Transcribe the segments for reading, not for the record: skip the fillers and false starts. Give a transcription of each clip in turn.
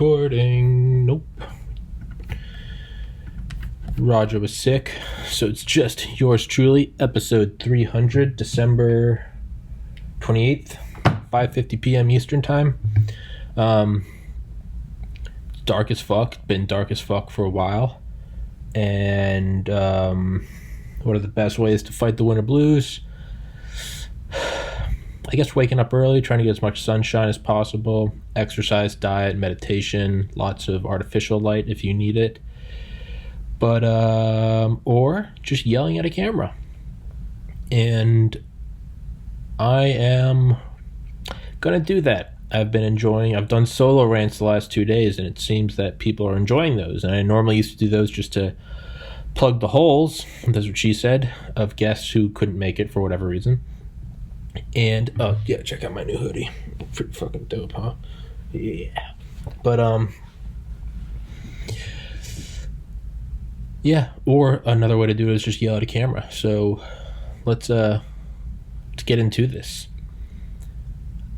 Recording. Nope. Roger was sick, so it's just yours truly, episode 300, December 28th, 5:50 p.m. Eastern Time. Dark as fuck. Been dark as fuck for a while. And what are the best ways to fight the winter blues? I guess waking up early, trying to get as much sunshine as possible, exercise, diet, meditation, lots of artificial light if you need it. But, or just yelling at a camera. And I am going to do that. I've done solo rants the last 2 days, and it seems that people are enjoying those. And I normally used to do those just to plug the holes, that's what she said, of guests who couldn't make it for whatever reason. And, oh, yeah, check out my new hoodie. Pretty fucking dope, huh? Yeah. But, yeah, or another way to do it is just yell at a camera. So, let's get into this.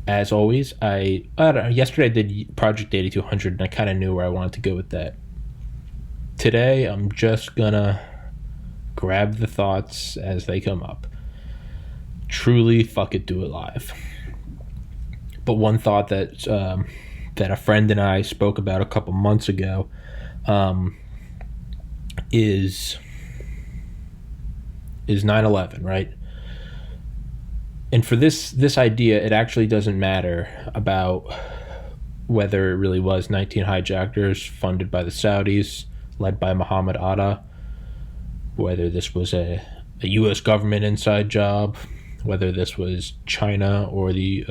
As always, I don't know, yesterday I did Project 8200, and I kind of knew where I wanted to go with that. Today, I'm just gonna grab the thoughts as they come up. Truly, fuck it, do it live. But one thought that a friend and I spoke about a couple months ago is 9/11, right? And for this idea, it actually doesn't matter about whether it really was 19 hijackers funded by the Saudis, led by Mohammed Atta, whether this was a U.S. government inside job, whether this was China or the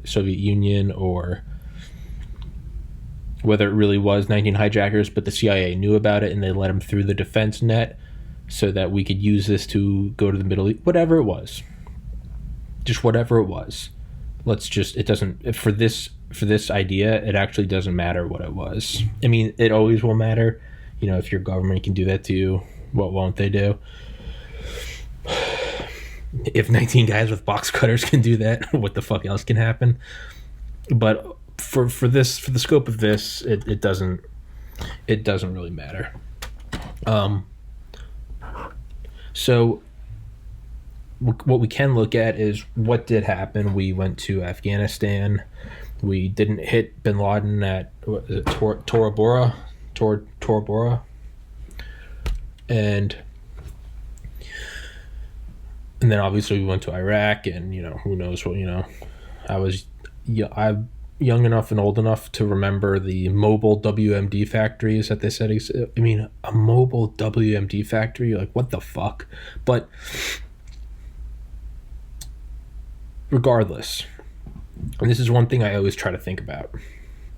Soviet Union, or whether it really was 19 hijackers, but the CIA knew about it and they let them through the defense net so that we could use this to go to the Middle East, whatever it was. Just whatever it was. For this idea, it actually doesn't matter what it was. I mean, it always will matter. You know, if your government can do that to you, what won't they do? If 19 guys with box cutters can do that, what the fuck else can happen? But for the scope of this, it doesn't really matter. So what we can look at is what did happen. We went to Afghanistan. We didn't hit bin Laden at Tora Bora, and then obviously we went to Iraq, and who knows what. I'm young enough and old enough to remember the mobile WMD factories that they said. I mean, a mobile WMD factory, like what the fuck? But regardless, and this is one thing I always try to think about,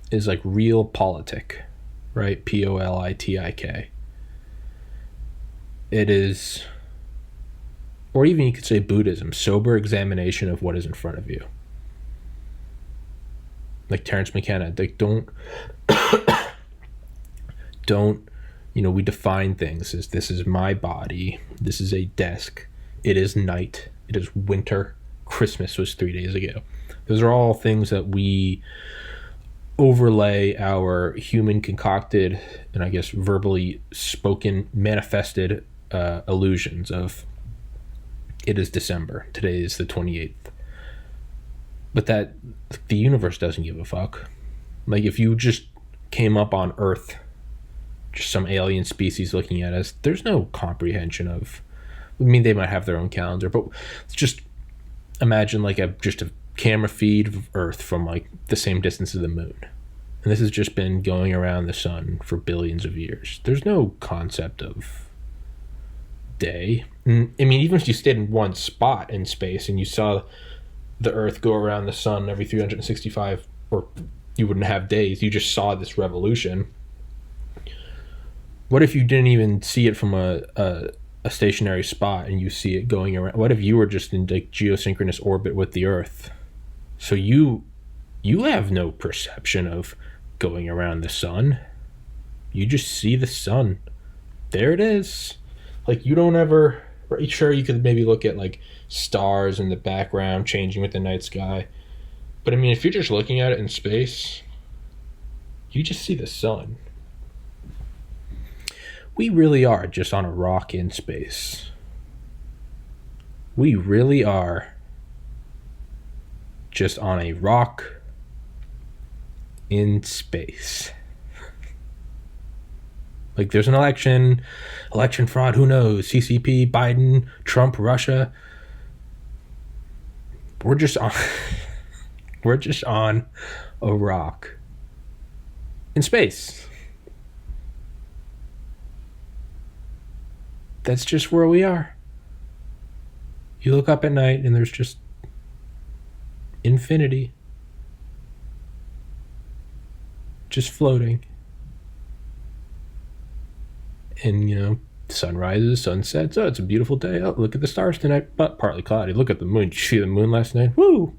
is like realpolitik, right? POLITIK. It is, or even you could say Buddhism, sober examination of what is in front of you. Like Terence McKenna, like don't we define things as this is my body, this is a desk, it is night, it is winter, Christmas was 3 days ago. Those are all things that we overlay our human concocted and I guess verbally spoken, manifested illusions of. It is December. Today is the 28th. But that the universe doesn't give a fuck. Like if you just came up on Earth, just some alien species looking at us, there's no comprehension of. I mean, they might have their own calendar, but just imagine like just a camera feed of Earth from like the same distance as the moon. And this has just been going around the sun for billions of years. There's no concept of day. I mean, even if you stayed in one spot in space and you saw the Earth go around the sun every 365, or you wouldn't have days, you just saw this revolution. What if you didn't even see it from a stationary spot and you see it going around? What if you were just in like geosynchronous orbit with the Earth? So you have no perception of going around the sun. You just see the sun. There it is. Like you don't ever. Right, sure, you could maybe look at like stars in the background changing with the night sky, but I mean, if you're just looking at it in space, You just see the sun. We really are just on a rock in space. We really are just on a rock in space. Like, there's an election fraud, who knows? CCP, Biden, Trump, Russia. We're just on a rock in space. That's just where we are. You look up at night and there's just infinity. Just floating. And, you know, sun rises, sun sets. Oh, it's a beautiful day. Oh, look at the stars tonight, but partly cloudy. Look at the moon. Did you see the moon last night? Woo!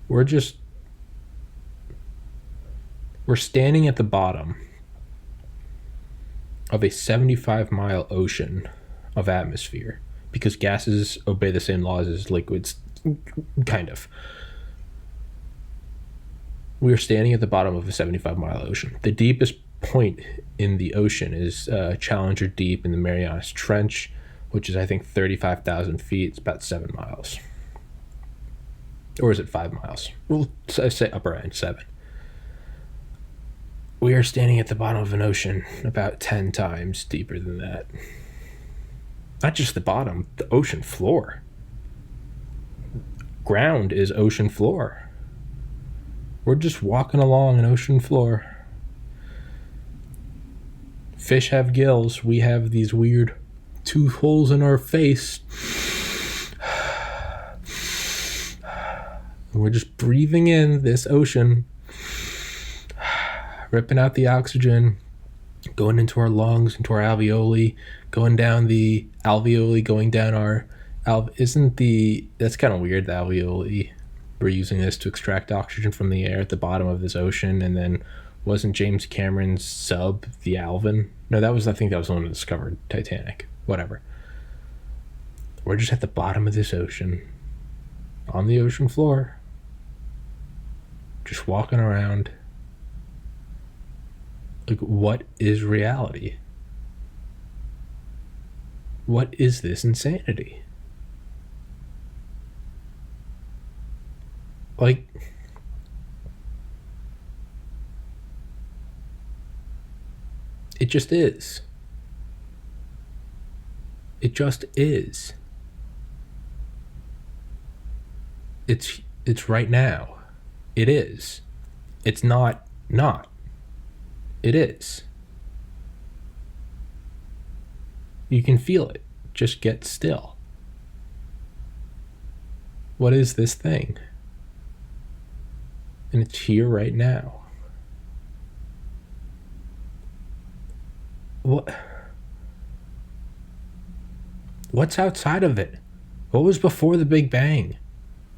We're standing at the bottom of a 75-mile ocean of atmosphere, because gases obey the same laws as liquids, kind of. We are standing at the bottom of a 75-mile ocean. The deepest point in the ocean is Challenger Deep in the Marianas Trench, which is, I think, 35,000 feet. It's about 7 miles. Or is it 5 miles? Well, I say upper end, 7. We are standing at the bottom of an ocean about 10 times deeper than that. Not just the bottom, the ocean floor. Ground is ocean floor. We're just walking along an ocean floor. Fish have gills. We have these weird 2 holes in our face. And we're just breathing in this ocean, ripping out the oxygen, going into our lungs, into our alveoli, going down the alveoli, going down our that's kind of weird, the alveoli. We're using this to extract oxygen from the air at the bottom of this ocean. And then wasn't James Cameron's sub the Alvin? No, I think that was the one that discovered Titanic. Whatever. We're just at the bottom of this ocean, on the ocean floor, just walking around. Like, what is reality? What is this insanity? Like, it just is. It just is. It's right now. It is. It's not. It is. You can feel it. Just get still. What is this thing? And it's here right now. What's outside of it? What was before the Big Bang?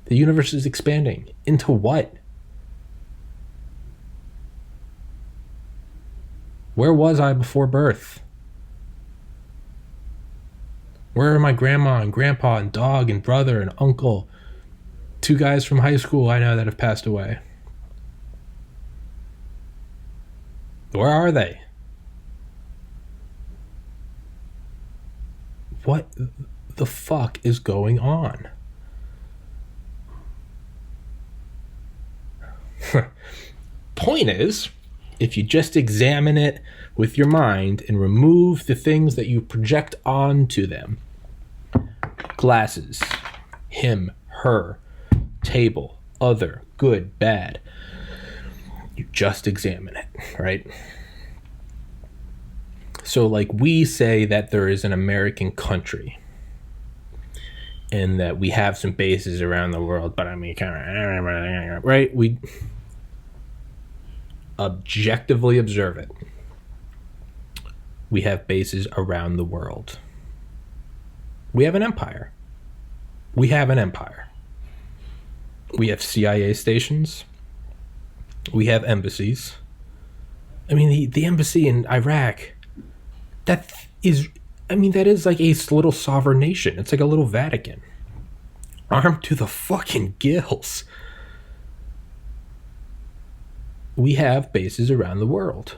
The universe is expanding. Into what? Where was I before birth? Where are my grandma and grandpa and dog and brother and uncle? 2 guys from high school I know that have passed away. Where are they? What the fuck is going on? Point is, if you just examine it with your mind and remove the things that you project onto them, glasses, him, her, table, other, good, bad, you just examine it, right? So, like, we say that there is an American country and that we have some bases around the world, but I mean, kind of, right? We objectively observe it. We have bases around the world. We have an empire. We have an empire. We have CIA stations. We have embassies. I mean, the embassy in Iraq, that is like a little sovereign nation. It's like a little Vatican. Armed to the fucking gills. We have bases around the world.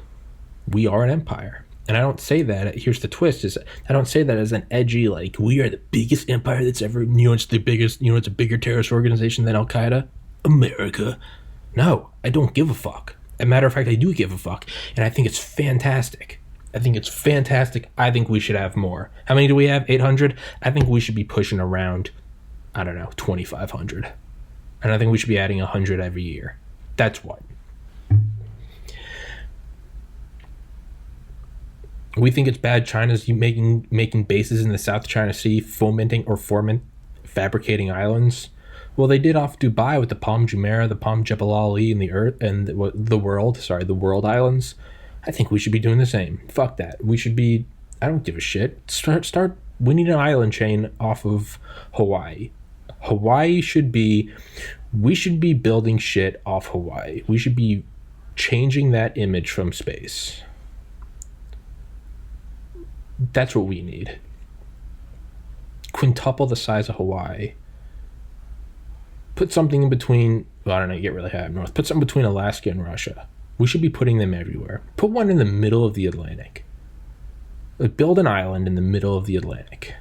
We are an empire. And I don't say that, here's the twist, is I don't say that as an edgy, like, we are the biggest empire that's ever, it's the biggest, it's a bigger terrorist organization than Al-Qaeda. America. No, I don't give a fuck. As a matter of fact, I do give a fuck. And I think it's fantastic. I think we should have more. How many do we have? 800? I think we should be pushing around, 2,500. And I think we should be adding 100 every year. That's what. We think it's bad China's making bases in the South China Sea, fabricating islands. Well, they did off Dubai with the Palm Jumeirah, the Palm Jebel Ali, and the World Islands. I think we should be doing the same. Fuck that. We should be. I don't give a shit. Start. We need an island chain off of Hawaii. We should be building shit off Hawaii. We should be changing that image from space. That's what we need. Quintuple the size of Hawaii. Put something in between, get really high up north. Put something between Alaska and Russia. We should be putting them everywhere. Put one in the middle of the Atlantic. Build an island in the middle of the Atlantic.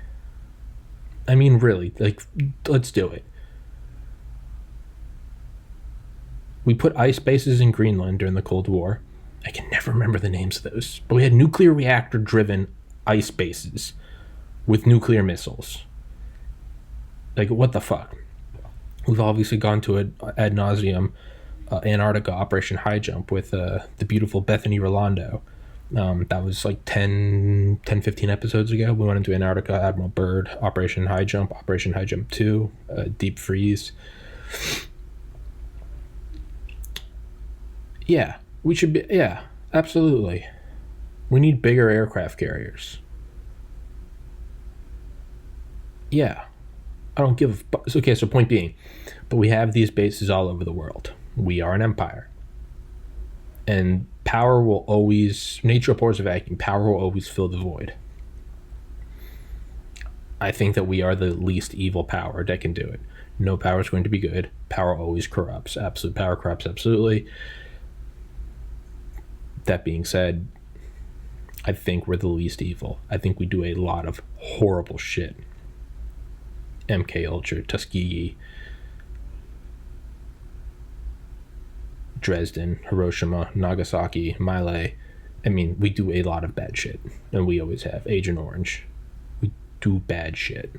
I mean, really, let's do it. We put ice bases in Greenland during the Cold War. I can never remember the names of those. But we had nuclear reactor-driven ice bases with nuclear missiles. What the fuck? We've obviously gone to it ad nauseum. Antarctica Operation High Jump with the beautiful Bethany Rolando. That was 15 episodes ago. We went into Antarctica, Admiral Byrd, Operation High Jump 2, Deep Freeze. Yeah, we should be, yeah, absolutely. We need bigger aircraft carriers. Yeah. I don't give a... Okay, so point being, but we have these bases all over the world. We are an empire. And power will always... Nature abhors a vacuum. Power will always fill the void. I think that we are the least evil power that can do it. No power is going to be good. Power always corrupts. Absolute power corrupts, absolutely. That being said, I think we're the least evil. I think we do a lot of horrible shit. MK Ultra, Tuskegee, Dresden, Hiroshima, Nagasaki, Mile. I mean, we do a lot of bad shit, and we always have. Agent Orange. We do bad shit.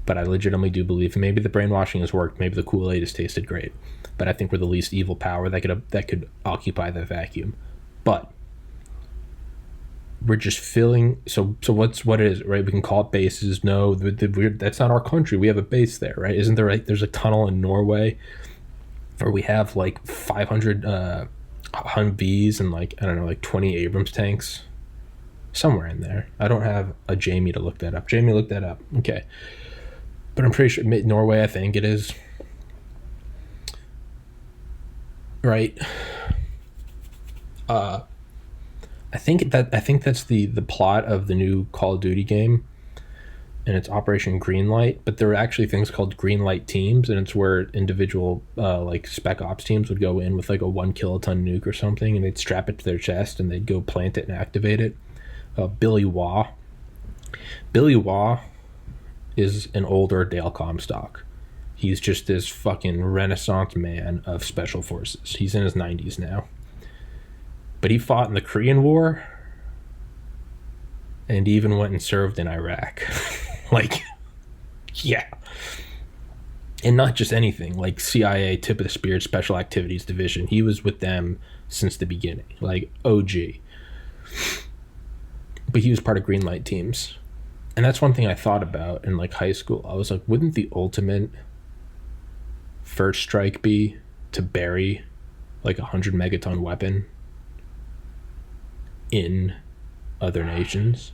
But I legitimately do believe maybe the brainwashing has worked, maybe the Kool-Aid has tasted great, but I think we're the least evil power that could occupy that vacuum. But we're just filling. So what it is, right? We can call it bases. No, that's not our country. We have a base there, right? Isn't there? There's a tunnel in Norway, where we have 500 Humvees and 20 Abrams tanks, somewhere in there. I don't have a Jamie to look that up. Jamie, look that up. Okay, but I'm pretty sure Norway. I think it is. Right. I think that's the plot of the new Call of Duty game, and it's Operation Greenlight. But there are actually things called Greenlight teams, and it's where individual spec ops teams would go in with a 1 kiloton nuke or something, and they'd strap it to their chest and they'd go plant it and activate it. Billy Waugh is an older Dale Comstock. He's just this fucking renaissance man of special forces. He's in his 90s now. But he fought in the Korean War and even went and served in Iraq. Yeah. And not just anything, CIA tip of the spear special activities division. He was with them since the beginning, OG. But he was part of Greenlight teams. And that's one thing I thought about in high school. I was like, wouldn't the ultimate first strike be to bury 100 megaton weapon in other nations?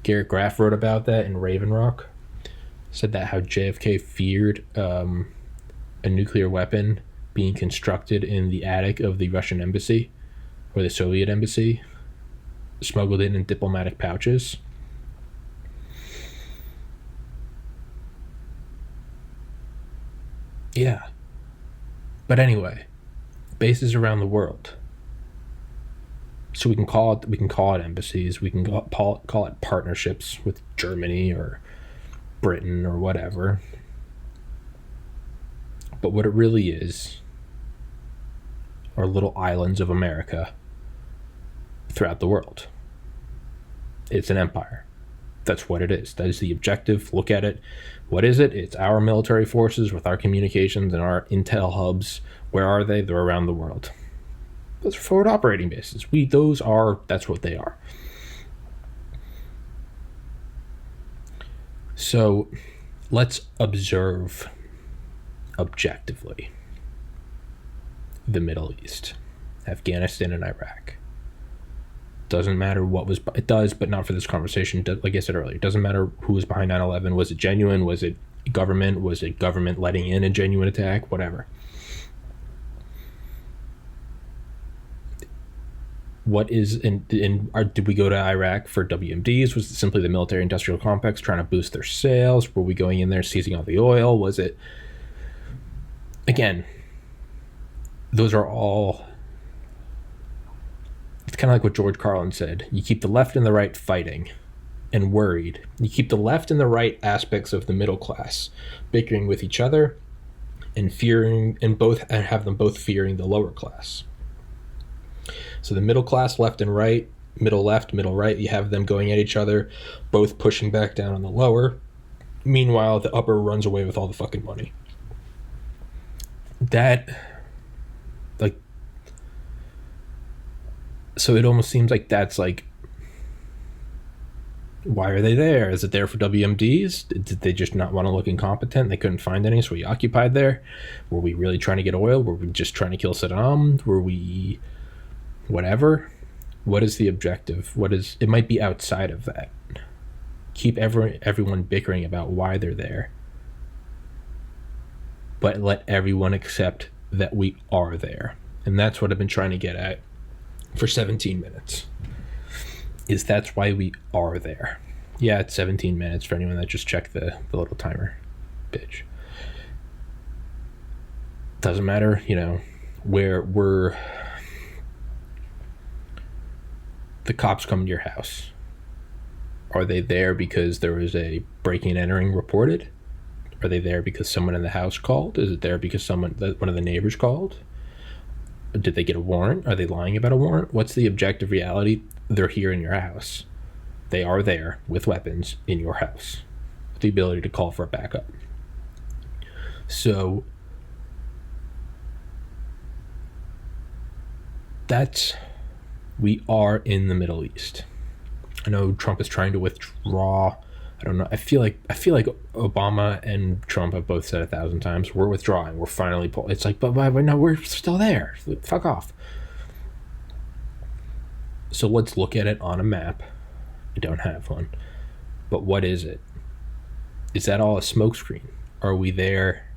Garrett Graff wrote about that in Raven Rock. Said that how JFK feared a nuclear weapon being constructed in the attic of the Russian embassy or the Soviet embassy, smuggled in diplomatic pouches. Yeah. But anyway, bases around the world. So we can call it embassies. We can call it partnerships with Germany or Britain or whatever. But what it really is are little islands of America throughout the world. It's an empire. That's what it is. That is the objective. Look at it. What is it? It's our military forces with our communications and our intel hubs. Where are they? They're around the world. Those are forward operating bases. That's what they are. So let's observe objectively the Middle East, Afghanistan and Iraq. Doesn't matter it does, but not for this conversation. Like I said earlier, it doesn't matter who was behind 9/11. Was it genuine? Was it government? Was it government letting in a genuine attack? Whatever. What is did we go to Iraq for WMDs? Was it simply the military industrial complex trying to boost their sales? Were we going in there seizing all the oil? Was it, again, those are all, it's kind of like what George Carlin said. You keep the left and the right fighting and worried. You keep the left and the right aspects of the middle class bickering with each other and fearing, and have them both fearing the lower class. So the middle class, left and right, middle left, middle right, you have them going at each other, both pushing back down on the lower. Meanwhile, the upper runs away with all the fucking money. So it almost seems like that's like, why are they there? Is it there for WMDs? Did they just not want to look incompetent? They couldn't find any, so we occupied there? Were we really trying to get oil? Were we just trying to kill Saddam? Were we whatever? What is the objective? It might be outside of that. Keep everyone bickering about why they're there, but let everyone accept that we are there. And that's what I've been trying to get at for 17 minutes. That's why we are there. Yeah, it's 17 minutes for anyone that just checked the little timer. Bitch. Doesn't matter, where the cops come to your house. Are they there because there was a breaking and entering reported? Are they there because someone in the house called? Is it there because one of the neighbors called? Did they get a warrant? Are they lying about a warrant? What's the objective reality? They're here in your house. They are there with weapons in your house, with the ability to call for a backup. So we are in the Middle East. I know Trump is trying to withdraw. I don't know. I feel like Obama and Trump have both said 1,000 times, we're withdrawing. We're finally pulling. It's like, but no, we're still there. Fuck off. So let's look at it on a map. I don't have one. But what is it? Is that all a smokescreen? Are we there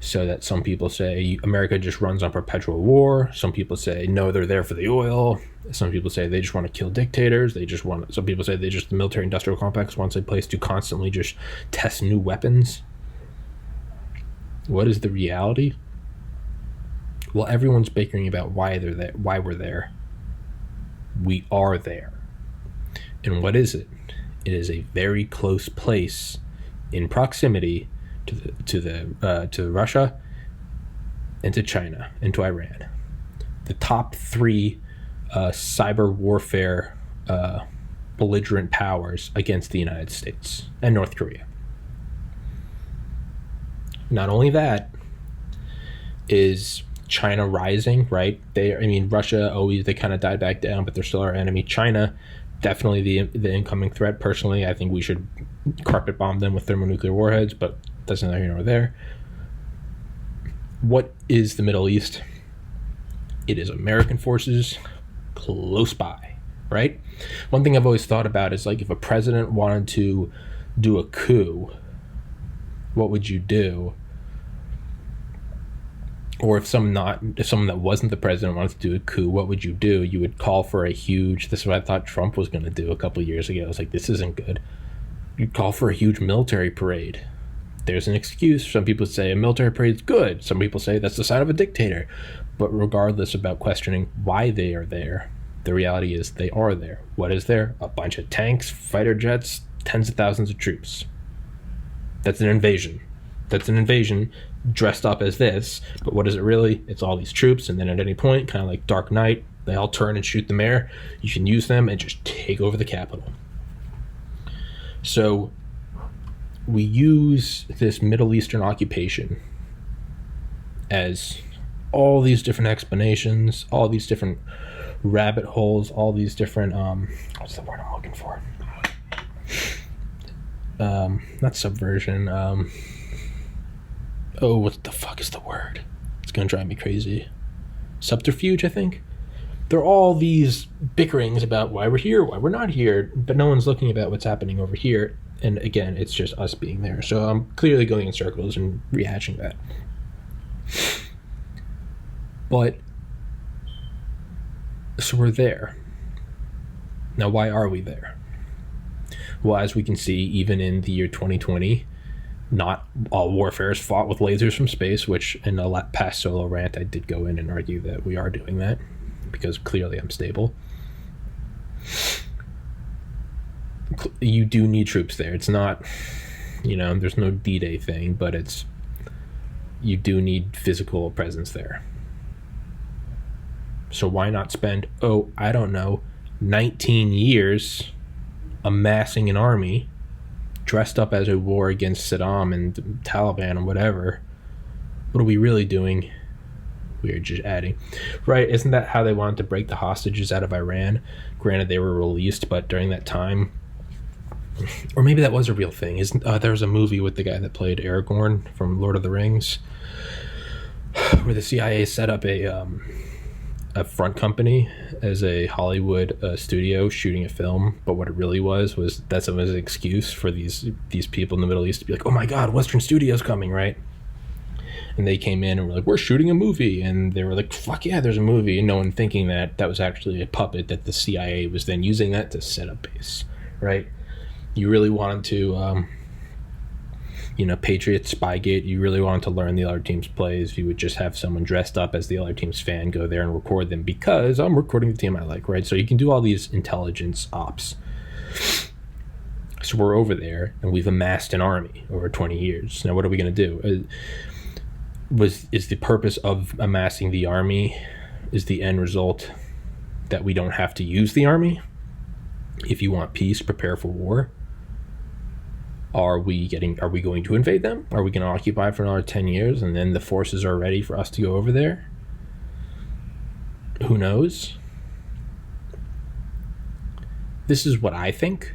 so that some people say America just runs on perpetual war? Some people say, no, they're there for the oil. Some people say they just want to kill dictators. Some people say the military industrial complex wants a place to constantly just test new weapons. What is the reality? Well, everyone's bickering about why they're there, why we're there. We are there. And what is it? It is a very close place in proximity to Russia and to China and to Iran. The top three cyber warfare belligerent powers against the United States and North Korea. Not only that, is China rising, right? Russia they kind of died back down, but they're still our enemy. China, definitely the incoming threat. Personally, I think we should carpet bomb them with thermonuclear warheads, but that's neither here nor there. What is the Middle East? It is American forces close by, right? One thing I've always thought about is, like, if a president wanted to do a coup, what would you do? Or if someone that wasn't the president wanted to do a coup, what would you do? You would call for this is what I thought Trump was going to do a couple of years ago. I was like, this isn't good. You'd call for a huge military parade. There's an excuse. Some people say a military parade's good. Some people say that's the sign of a dictator. But regardless about questioning why they are there, the reality is they are there. What is there? A bunch of tanks, fighter jets, tens of thousands of troops. That's an invasion. That's an invasion dressed up as this. But what is it really? It's all these troops, and then at any point, kind of like Dark Knight, they all turn and shoot the mayor. You can use them and just take over the Capitol. So we use this Middle Eastern occupation as all these different explanations, all these different rabbit holes, all these different what's the word I'm looking for? Not subversion. What the fuck is the word? It's gonna drive me crazy. Subterfuge, I think. There are all these bickerings about why we're here, why we're not here, but no one's looking about what's happening over here. And again, it's just us being there. So I'm clearly going in circles and rehashing that. But, so we're there. Now, why are we there? Well, as we can see, even in the year 2020, not all warfare is fought with lasers from space, which in a past solo rant, I did go in and argue that we are doing that, because clearly I'm stable. You do need troops there. It's not, there's no D-Day thing, but you do need physical presence there. So why not spend, 19 years amassing an army dressed up as a war against Saddam and the Taliban and whatever? What are we really doing? We are just adding. Right, isn't that how they wanted to break the hostages out of Iran? Granted, they were released, but during that time, or maybe that was a real thing. There was a movie with the guy that played Aragorn from Lord of the Rings, where the CIA set up a front company as a Hollywood studio shooting a film, but what it really was that someone's excuse for these people in the Middle East to be like, oh my god, Western Studio's coming, right? And they came in and were like, we're shooting a movie, and they were like, fuck yeah, there's a movie, and no one thinking that was actually a puppet that the CIA was then using that to set up base, right? You really wanted to Patriots, Spygate, you really wanted to learn the other team's plays, you would just have someone dressed up as the other team's fan go there and record them, because I'm recording the team I like, right? So you can do all these intelligence ops. So we're over there, and we've amassed an army over 20 years. Now what are we going to do? Is the purpose of amassing the army, is the end result that we don't have to use the army? If you want peace, prepare for war. Are we going to invade them? Are we going to occupy for another 10 years and then the forces are ready for us to go over there? Who knows? This is what I think.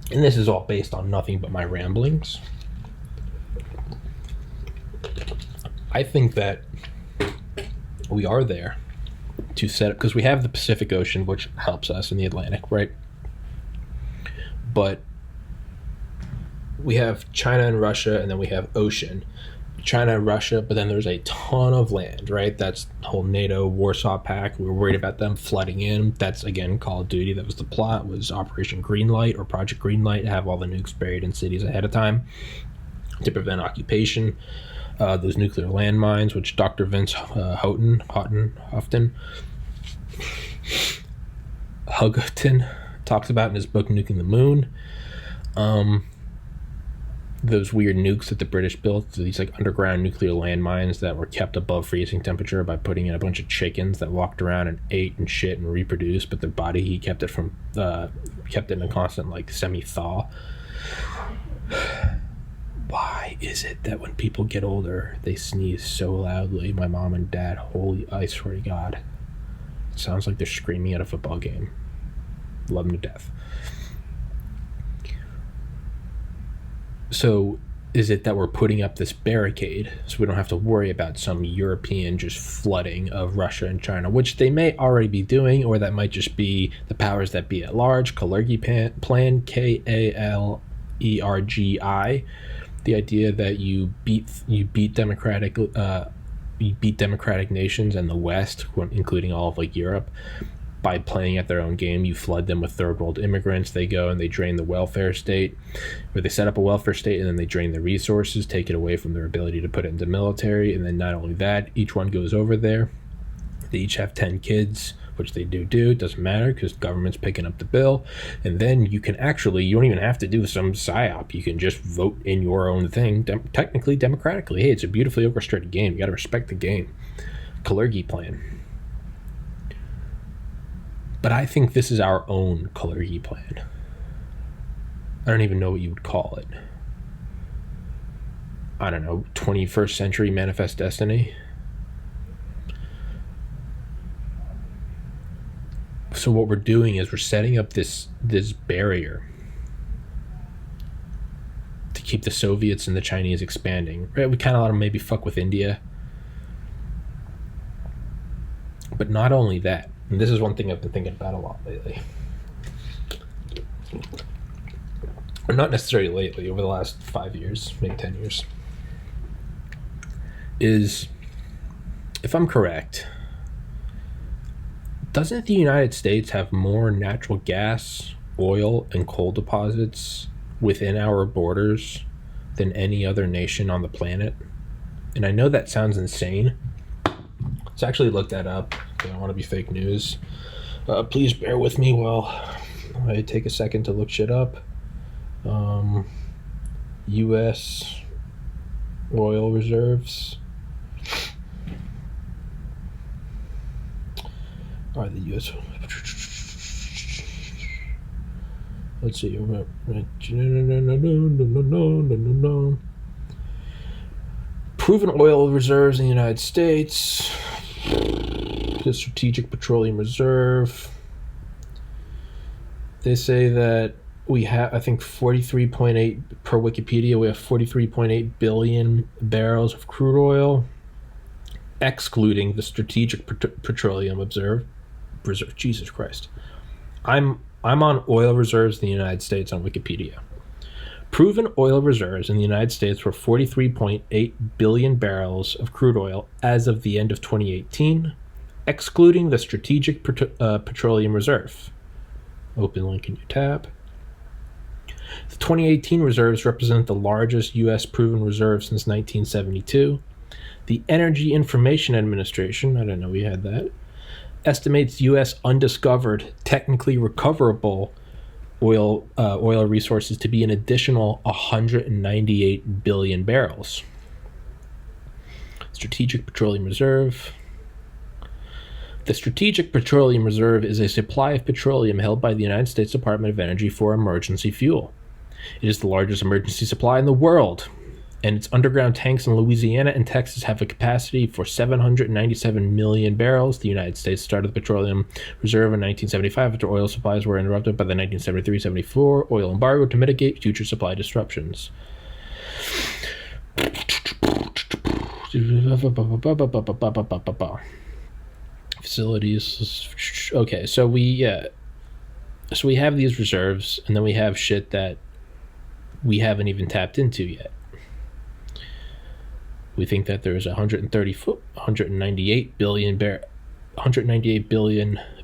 And this is all based on nothing but my ramblings. I think that we are there to set up, because we have the Pacific Ocean, which helps us, in the Atlantic, right? But we have China and Russia, and then we have ocean. China and Russia, but then there's a ton of land, right? That's the whole NATO Warsaw Pact. We were worried about them flooding in. That's, again, Call of Duty. That was the plot, was Operation Greenlight or Project Greenlight, have all the nukes buried in cities ahead of time to prevent occupation. Those nuclear landmines, which Dr. Vince Houghton talks about in his book Nuking the Moon. Those weird nukes that the British built, these like underground nuclear landmines that were kept above freezing temperature by putting in a bunch of chickens that walked around and ate and shit and reproduced, but their body heat kept it in a constant like semi-thaw. Why is it that when people get older, they sneeze so loudly? My mom and dad, I swear to God, it sounds like they're screaming at a football game. Love them to death. So is it that we're putting up this barricade so we don't have to worry about some European just flooding of Russia and China, which they may already be doing, or that might just be the powers that be at large? Kalergi plan, K-A-L-E-R-G-I. The idea that you beat democratic nations and the West, including all of like Europe, by playing at their own game. You flood them with third world immigrants. They go and they drain the welfare state, where they set up a welfare state and then they drain the resources, take it away from their ability to put it into military. And then not only that, each one goes over there. They each have 10 kids, which they do. It doesn't matter because the government's picking up the bill. And then you can actually, you don't even have to do some psyop. You can just vote in your own thing, technically democratically. Hey, it's a beautifully orchestrated game. You got to respect the game. Kalergi plan. But I think this is our own Kalergi plan. I don't even know what you would call it. I don't know, 21st century manifest destiny? So what we're doing is we're setting up this barrier to keep the Soviets and the Chinese expanding. Right? We kind of let them maybe fuck with India. But not only that, and this is one thing I've been thinking about a lot lately. Or not necessarily lately, over the last 5 years, maybe 10 years. Is, if I'm correct, doesn't the United States have more natural gas, oil, and coal deposits within our borders than any other nation on the planet? And I know that sounds insane. Let's actually look that up. I don't want to be fake news. Please bear with me while I take a second to look shit up. U.S. oil reserves. Are the U.S. Let's see. Proven oil reserves in the United States. The Strategic Petroleum Reserve. They say that we have, I think, 43.8 per Wikipedia. We have 43.8 billion barrels of crude oil, excluding the Strategic Petroleum Reserve. Jesus Christ, I'm on oil reserves in the United States on Wikipedia. Proven oil reserves in the United States were 43.8 billion barrels of crude oil as of the end of 2018, excluding the Strategic Petroleum Reserve. Open link in your tab. The 2018 reserves represent the largest U.S. proven reserve since 1972. The Energy Information Administration, I didn't know we had that, estimates U.S. undiscovered, technically recoverable oil resources to be an additional 198 billion barrels. Strategic Petroleum Reserve. The Strategic Petroleum Reserve is a supply of petroleum held by the United States Department of Energy for emergency fuel. It is the largest emergency supply in the world, and its underground tanks in Louisiana and Texas have a capacity for 797 million barrels. The United States started the petroleum reserve in 1975 after oil supplies were interrupted by the 1973-74 oil embargo to mitigate future supply disruptions. Facilities. Okay, so we have these reserves, and then we have shit that we haven't even tapped into yet. We think that there's 198 billion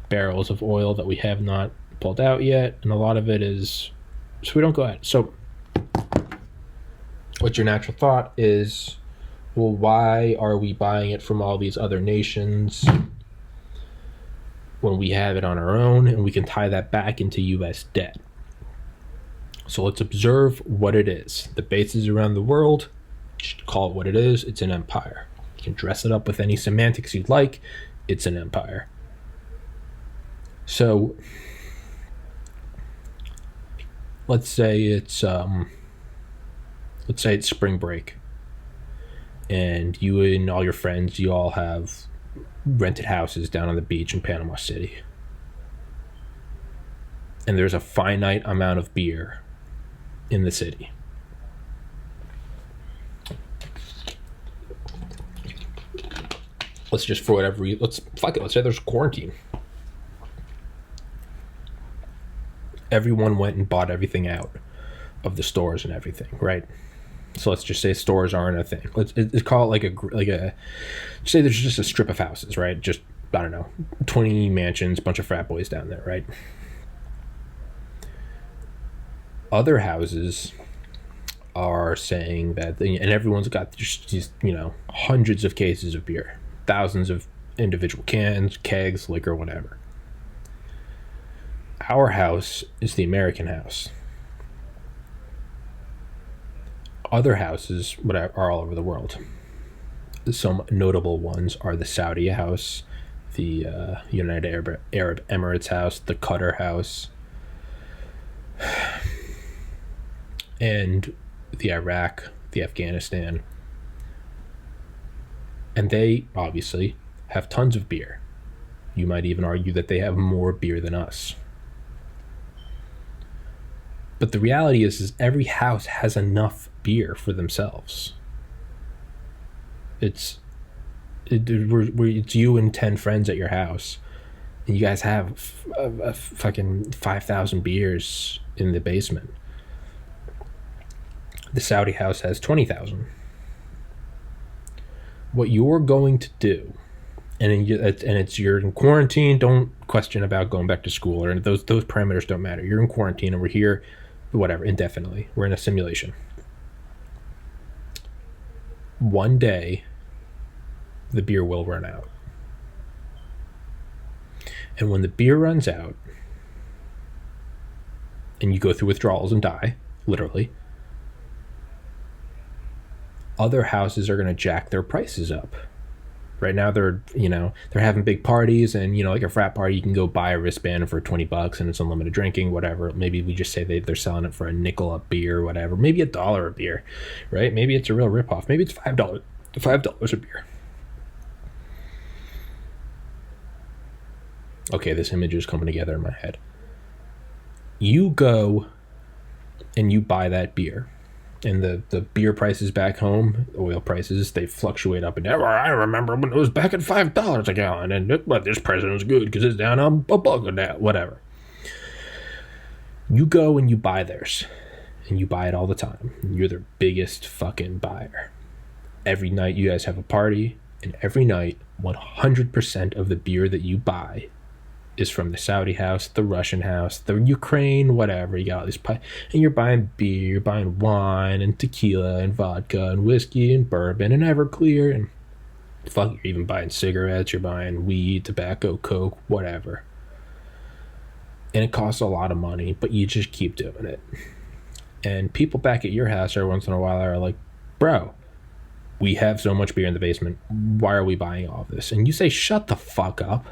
barrels of oil that we have not pulled out yet, and a lot of it is, so we don't go at it. So what's your natural thought is, well, why are we buying it from all these other nations when we have it on our own and we can tie that back into U.S. debt? So let's observe what it is. The bases around the world, just call it what it is. It's an empire. You can dress it up with any semantics you'd like. It's an empire. So let's say it's spring break, and you and all your friends, you all have rented houses down on the beach in Panama City, and there's a finite amount of beer in the city. Let's just, for whatever reason, let's say there's quarantine. Everyone went and bought everything out of the stores and everything, right? So let's just say stores aren't a thing. Let's call it like a say there's just a strip of houses, right? Just I don't know, 20 mansions, bunch of frat boys down there, right? Other houses are saying that, and everyone's got just hundreds of cases of beer, thousands of individual cans, kegs, liquor, whatever. Our house is the American house. Other houses are all over the world. Some notable ones are the Saudi house, the United Arab Emirates house, the Qatar house, and the Iraq, the Afghanistan. And they obviously have tons of beer. You might even argue that they have more beer than us. But the reality is every house has enough beer for themselves. It's you and 10 friends at your house, and you guys have a fucking 5,000 beers in the basement. The Saudi house has 20,000. What you're going to do, and you're in quarantine. Don't question about going back to school, or those parameters don't matter. You're in quarantine, and we're here, whatever, indefinitely. We're in a simulation. One day, the beer will run out. And when the beer runs out, and you go through withdrawals and die, literally, other houses are going to jack their prices up. Right now they're having big parties, and like a frat party, you can go buy a wristband for $20 and it's unlimited drinking, whatever. Maybe we just say they're selling it for a nickel a beer, whatever. Maybe $1 a beer, right? Maybe it's a real ripoff. Maybe it's $5 a beer. Okay, this image is coming together in my head. You go and you buy that beer, and the beer prices back home, oil prices, they fluctuate up and down. I remember when it was back at $5 a gallon, and but this president's good because it's down on $1 now, whatever. You go and you buy theirs, and you buy it all the time. You're their biggest fucking buyer. Every night you guys have a party, and every night 100% of the beer that you buy is from the Saudi house, the Russian house, the Ukraine, whatever. You got all these and you're buying beer, you're buying wine and tequila and vodka and whiskey and bourbon and Everclear, and you're even buying cigarettes, you're buying weed, tobacco, coke, whatever. And it costs a lot of money, but you just keep doing it. And people back at your house every once in a while are like, bro, we have so much beer in the basement, why are we buying all this? And you say, shut the fuck up.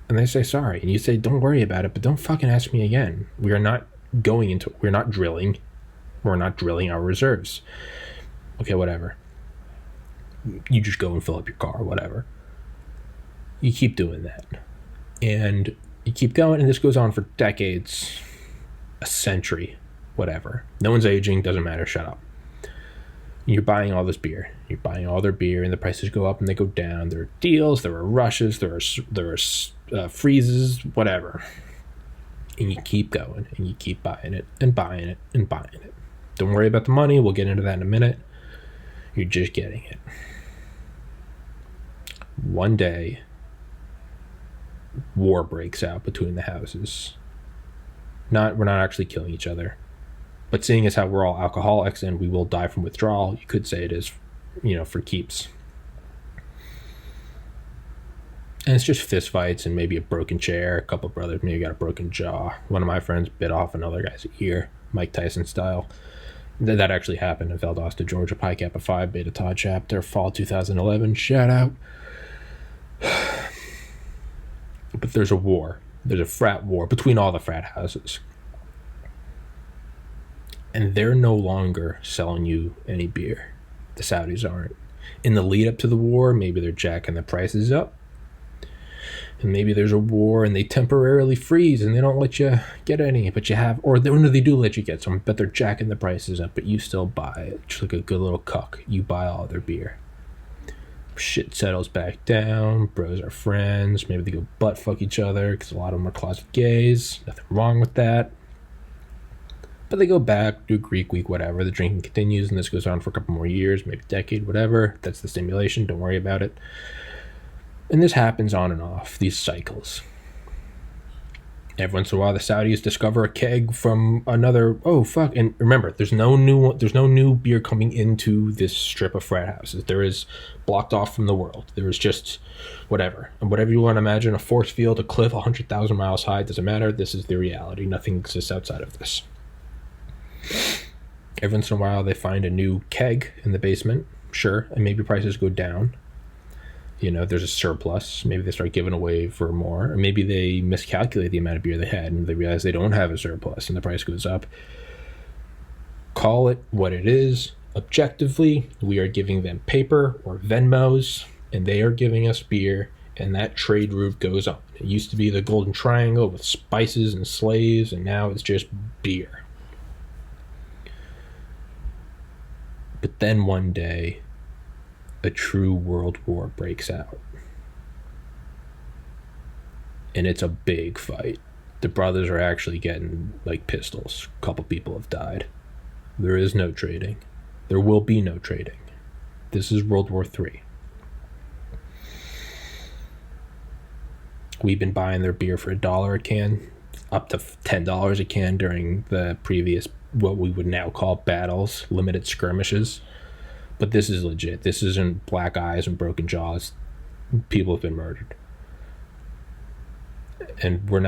And they say sorry, and you say don't worry about it, but don't fucking ask me again. We're not drilling our reserves. Okay, whatever. You just go and fill up your car, whatever. You keep doing that, and you keep going, and this goes on for decades, a century, whatever. No one's aging, doesn't matter, shut up. You're buying all this beer. You're buying all their beer, and the prices go up and they go down. There are deals, there are rushes, there are freezes, whatever. And you keep going, and you keep buying it and buying it and buying it. Don't worry about the money. We'll get into that in a minute. You're just getting it. One day, war breaks out between the houses. We're not actually killing each other. But seeing as how we're all alcoholics and we will die from withdrawal, you could say it is, for keeps. And it's just fist fights and maybe a broken chair. A couple brothers maybe got a broken jaw. One of my friends bit off another guy's ear, Mike Tyson style. That actually happened in Valdosta, Georgia. Pi Kappa Phi Beta Tau chapter, fall 2011. Shout out. But there's a war. There's a frat war between all the frat houses. And they're no longer selling you any beer. The Saudis aren't. In the lead up to the war, maybe they're jacking the prices up. And maybe there's a war and they temporarily freeze and they don't let you get any, but you have, or they do let you get some, but they're jacking the prices up, but you still buy it. Just like a good little cuck. You buy all their beer. Shit settles back down. Bros are friends. Maybe they go butt fuck each other because a lot of them are closet gays. Nothing wrong with that. But they go back, do Greek week, whatever. The drinking continues, and this goes on for a couple more years, maybe a decade, whatever. That's the stimulation. Don't worry about it. And this happens on and off, these cycles. Every once in a while, the Saudis discover a keg from another. Oh fuck! And remember, there's no new beer coming into this strip of frat houses. There is blocked off from the world. There is just whatever and whatever you want to imagine. A force field, a cliff, 100,000 miles high. Doesn't matter. This is the reality. Nothing exists outside of this. Every once in a while, they find a new keg in the basement. Sure, and maybe prices go down. There's a surplus. Maybe they start giving away for more. Or maybe they miscalculate the amount of beer they had and they realize they don't have a surplus and the price goes up. Call it what it is. Objectively, we are giving them paper or Venmos, and they are giving us beer, and that trade route goes on. It used to be the Golden Triangle with spices and slaves, and now it's just beer. But then one day, a true world war breaks out. And it's a big fight. The brothers are actually getting like pistols. A couple people have died. There is no trading. There will be no trading. This is World War III. We've been buying their beer for $1 a can, up to $10 a can during the previous, what we would now call battles, limited skirmishes. But this is legit. This isn't black eyes and broken jaws. People have been murdered. And we're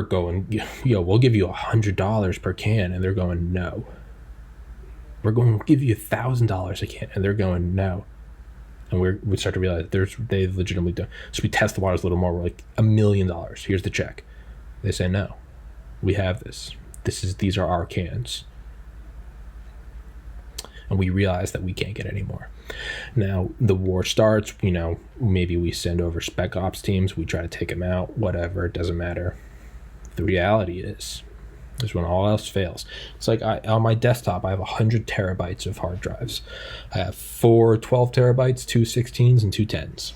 going, we'll give you $100 per can. And they're going, no. We're going to give you $1,000 a can. And they're going, no. And we start to realize they legitimately don't. So we test the waters a little more. We're like, $1 million. Here's the check. They say, no. We have this. These are our cans. And we realize that we can't get any more. Now, the war starts, maybe we send over spec ops teams, we try to take them out, whatever, it doesn't matter. The reality is when all else fails. It's like on my desktop, I have 100 terabytes of hard drives. I have 4 12 terabytes, 2 16s, and 2 10s.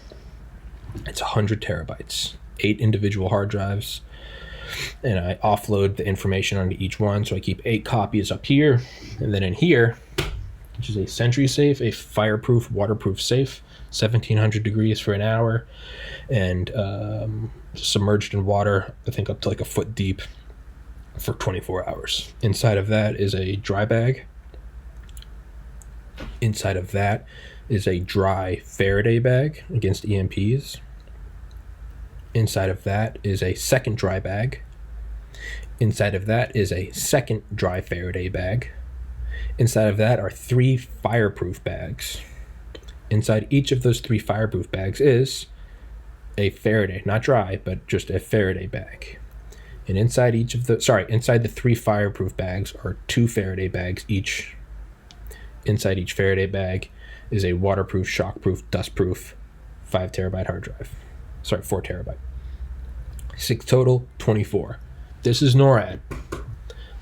It's 100 terabytes, 8 individual hard drives. And I offload the information onto each one, so I keep 8 copies up here, and then in here, which is a Sentry safe, a fireproof, waterproof safe, 1700 degrees for an hour, and submerged in water, I think up to like a foot deep for 24 hours. Inside of that is a dry bag. Inside of that is a dry Faraday bag against EMPs. Inside of that is a second dry bag. Inside of that is a second dry Faraday bag. Inside of that are 3 fireproof bags. Inside each of those 3 fireproof bags is a Faraday, not dry, but just a Faraday bag. And inside the 3 fireproof bags are 2 Faraday bags each. Inside each Faraday bag is a waterproof, shockproof, dustproof 5 terabyte hard drive. 4 terabyte. 6 total, 24. This is NORAD.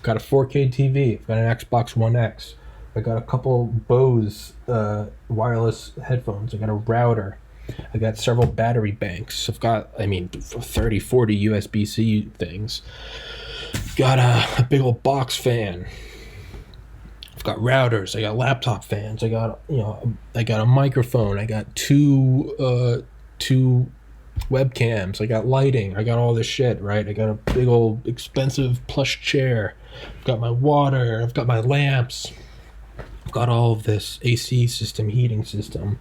Got a 4K TV. I've got an Xbox One X. I got a couple Bose wireless headphones. I got a router. I got several battery banks. I've got, 30, 40 USB-C things. Got a big old box fan. I've got routers. I got laptop fans. I got a microphone. I got two webcams. I got lighting. I got all this shit, right? I got a big old expensive plush chair. I've got my water. I've got my lamps. I've got all of this AC system, heating system.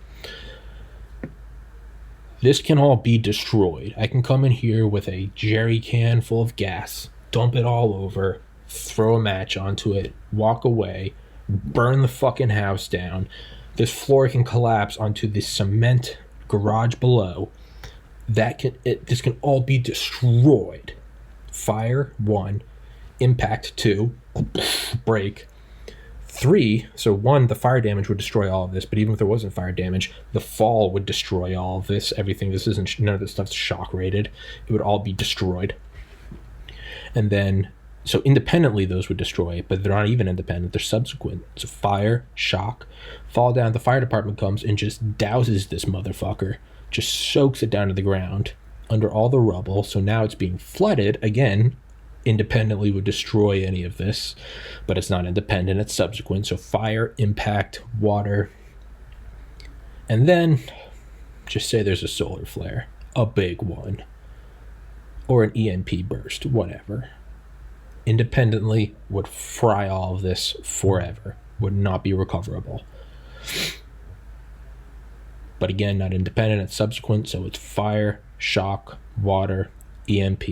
This can all be destroyed. I can come in here with a jerry can full of gas, dump it all over, throw a match onto it, walk away, burn the fucking house down. This floor can collapse onto the cement garage below. This can all be destroyed. Fire, 1. Impact, 2. Break. 3, so 1, the fire damage would destroy all of this, but even if there wasn't fire damage, the fall would destroy all of this. None of this stuff's shock rated. It would all be destroyed. And then, so independently those would destroy, but they're not even independent, they're subsequent. So fire, shock, fall down, the fire department comes and just douses this motherfucker, just soaks it down to the ground under all the rubble, so now it's being flooded again. Independently would destroy any of this, but it's not independent, it's subsequent. So fire, impact, water, and then Just say there's a solar flare, a big one, or an EMP burst, whatever. Independently would fry all of this forever, would not be recoverable. But again, not independent, it's subsequent, so it's fire, shock, water, EMP,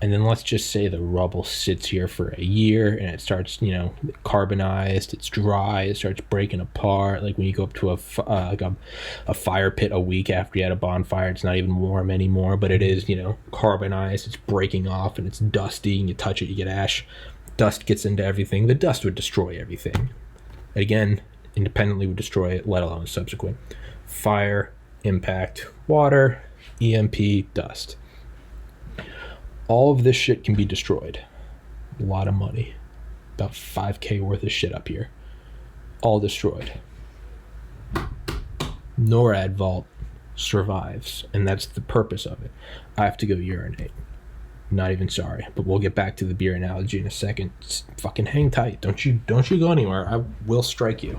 and then let's just say the rubble sits here for a year and it starts, carbonized, it's dry, it starts breaking apart. Like when you go up to a fire pit a week after you had a bonfire, it's not even warm anymore, but it is, carbonized, it's breaking off and it's dusty, and you touch it, you get ash. Dust gets into everything. The dust would destroy everything. Again, independently would destroy it, let alone subsequent. Fire, impact, water, EMP, dust. All of this shit can be destroyed. A lot of money. About $5,000 worth of shit up here. All destroyed. NORAD vault survives, and that's the purpose of it. I have to go urinate. Not even sorry, but we'll get back to the beer analogy in a second. Just fucking hang tight. Don't you go anywhere. I will strike you.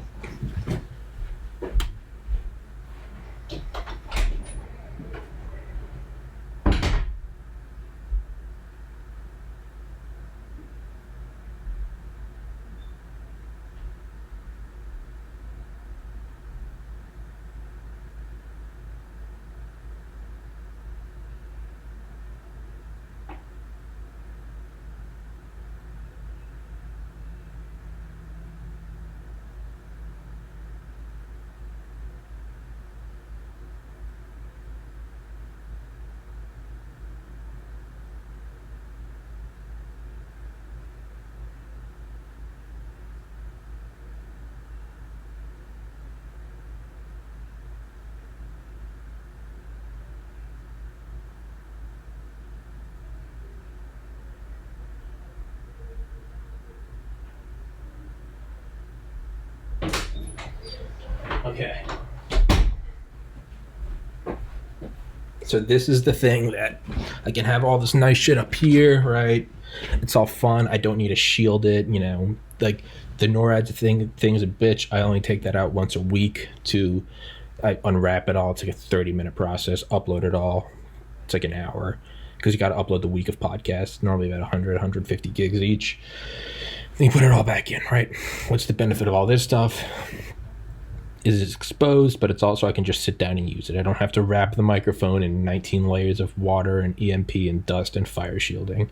Okay. So this is the thing that I can have all this nice shit up here, right? It's all fun. I don't need to shield it, like the NORAD thing's a bitch. I only take that out once a week I unwrap it all. It's like a 30-minute process. Upload it all. It's like an hour because you got to upload the week of podcasts, normally about 100, 150 gigs each. Then you put it all back in, right? What's the benefit of all this stuff? Is it's exposed, but it's also I can just sit down and use it. I don't have to wrap the microphone in 19 layers of water and EMP and dust and fire shielding.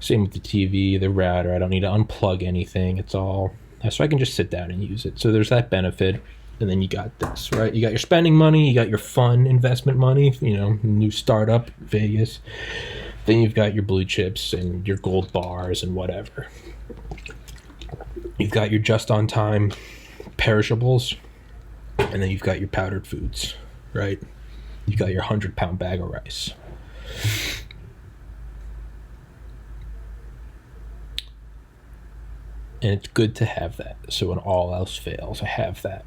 Same with the TV, the router. I don't need to unplug anything. It's all so I can just sit down and use it. So there's that benefit. And then you got this, right? You got your spending money, you got your fun investment money, new startup, Vegas. Then you've got your blue chips and your gold bars and whatever. You've got your just on time perishables. And then you've got your powdered foods, right? You've got your 100-pound bag of rice. And it's good to have that. So when all else fails, I have that.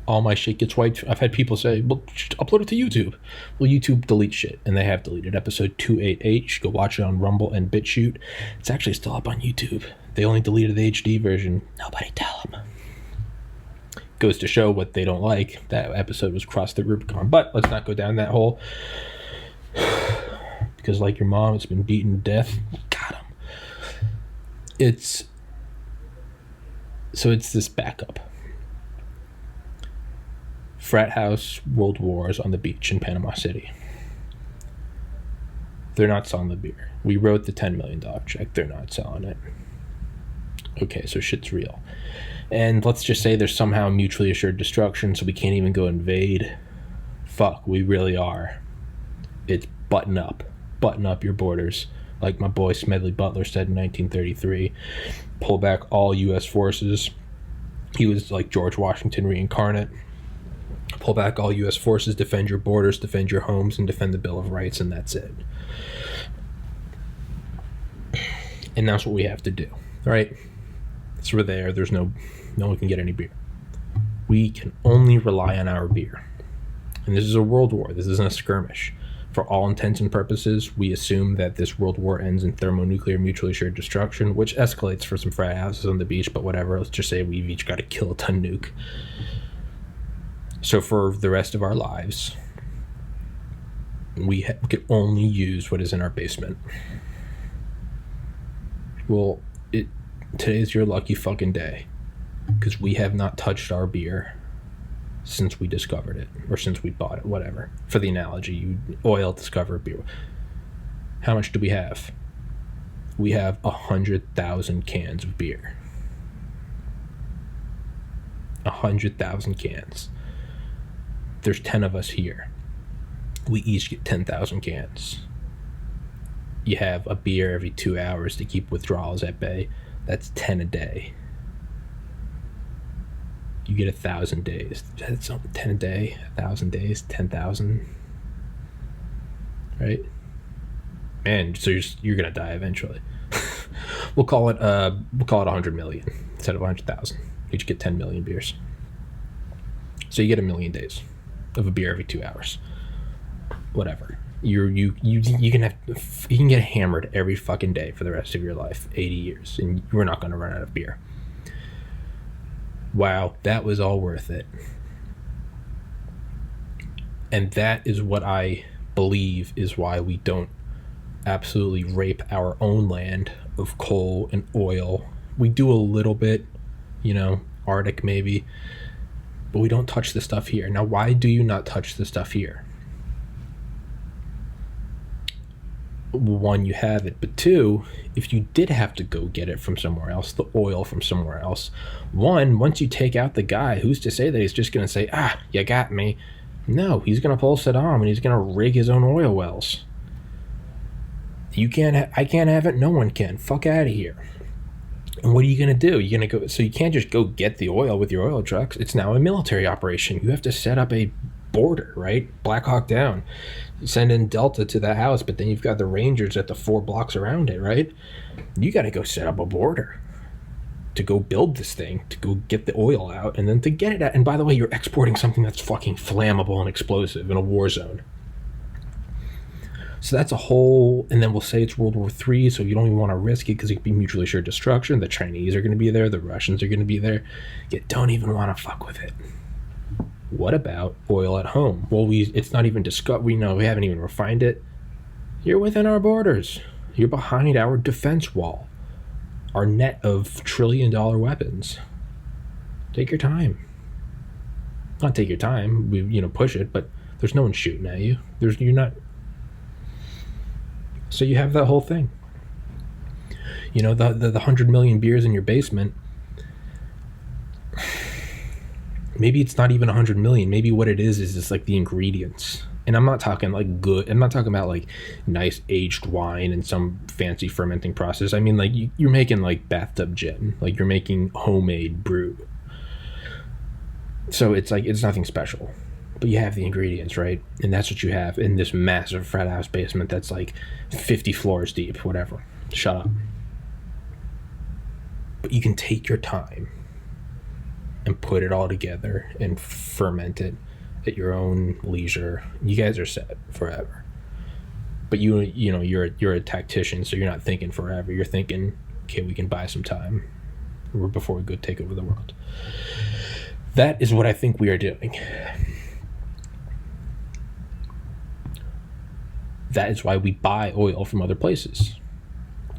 All my shit gets wiped. I've had people say, well, upload it to YouTube. Well, YouTube deletes shit. And they have deleted episode 288. You should go watch it on Rumble and BitChute. It's actually still up on YouTube. They only deleted the HD version. Nobody tell them. Goes to show what they don't like. That episode was Cross the Rubicon. But let's not go down that hole. Because like your mom, it's been beaten to death. Got him. It's this backup. Frat house, world wars on the beach in Panama City. They're not selling the beer. We wrote the $10 million check. They're not selling it. Okay, so shit's real. And let's just say there's somehow mutually assured destruction, so we can't even go invade. Fuck, we really are. It's button up. Button up your borders. Like my boy Smedley Butler said in 1933. Pull back all U.S. forces. He was like George Washington reincarnate. Pull back all U.S. forces, defend your borders, defend your homes, and defend the Bill of Rights, and that's it. And that's what we have to do, right? So we're there. There's no one can get any beer. We can only rely on our beer. And this is a world war. This isn't a skirmish. For all intents and purposes, we assume that this world war ends in thermonuclear mutually assured destruction, which escalates for some frat houses on the beach, but whatever. Let's just say we've each got to kill a ton nuke. So for the rest of our lives, we can only use what is in our basement. Well, today's your lucky fucking day, because we have not touched our beer since we discovered it, or since we bought it, whatever. For the analogy, you oil discover beer. How much do we have? We have 100,000 cans of beer. 100,000 cans. There's 10 of us here. We each get 10,000 cans. You have a beer every 2 hours to keep withdrawals at bay. That's 10 a day. You get 1,000 days. That's 10 a day, 1,000 days, 10,000. Right? Man, so you're gonna die eventually. We'll call it 100 million instead of 100,000. You each get 10 million beers. So you get 1,000,000 days of a beer every 2 hours. Whatever. You can get hammered every fucking day for the rest of your life, 80 years, and we're not going to run out of beer. Wow, that was all worth it. And that is what I believe is why we don't absolutely rape our own land of coal and oil. We do a little bit, Arctic maybe, but we don't touch the stuff here. Now, why do you not touch the stuff here? One, you have it, but two, if you did have to go get it from somewhere else, the oil from somewhere else, once you take out the guy, who's to say that he's just going to say, you got me? No, he's going to pull Saddam and he's going to rig his own oil wells. I can't have it, no one can. Fuck out of here. And what are you going to do? You're going to go, so you can't just go get the oil with your oil trucks. It's now a military operation. You have to set up a border, right? Black Hawk Down. You send in Delta to the house, but then you've got the Rangers at the 4 blocks around it, right? You got to go set up a border to go build this thing, to go get the oil out, and then to get it out. And by the way, you're exporting something that's fucking flammable and explosive in a war zone. So that's a whole, and then we'll say it's World War III, so you don't even want to risk it because it could be mutually assured destruction. The Chinese are going to be there. The Russians are going to be there. You don't even want to fuck with it. What about oil at home? Well, it's not even discussed. We haven't even refined it. You're within our borders. You're behind our defense wall. Our net of trillion-dollar weapons. Take your time. Not take your time. Push it, but there's no one shooting at you. You're not. So you have that whole thing. The 100 million beers in your basement. Maybe it's not even 100 million. Maybe what it is just like the ingredients. And I'm not talking like good. I'm not talking about like nice aged wine and some fancy fermenting process. I mean, like you're making like bathtub gin. Like you're making homemade brew. So it's like, it's nothing special. But you have the ingredients, right? And that's what you have in this massive frat house basement that's like 50 floors deep, whatever. Shut up. But you can take your time and put it all together and ferment it at your own leisure. You guys are set forever. But you're a tactician, so you're not thinking forever. You're thinking, okay, we can buy some time before we go take over the world. That is what I think we are doing. That is why we buy oil from other places.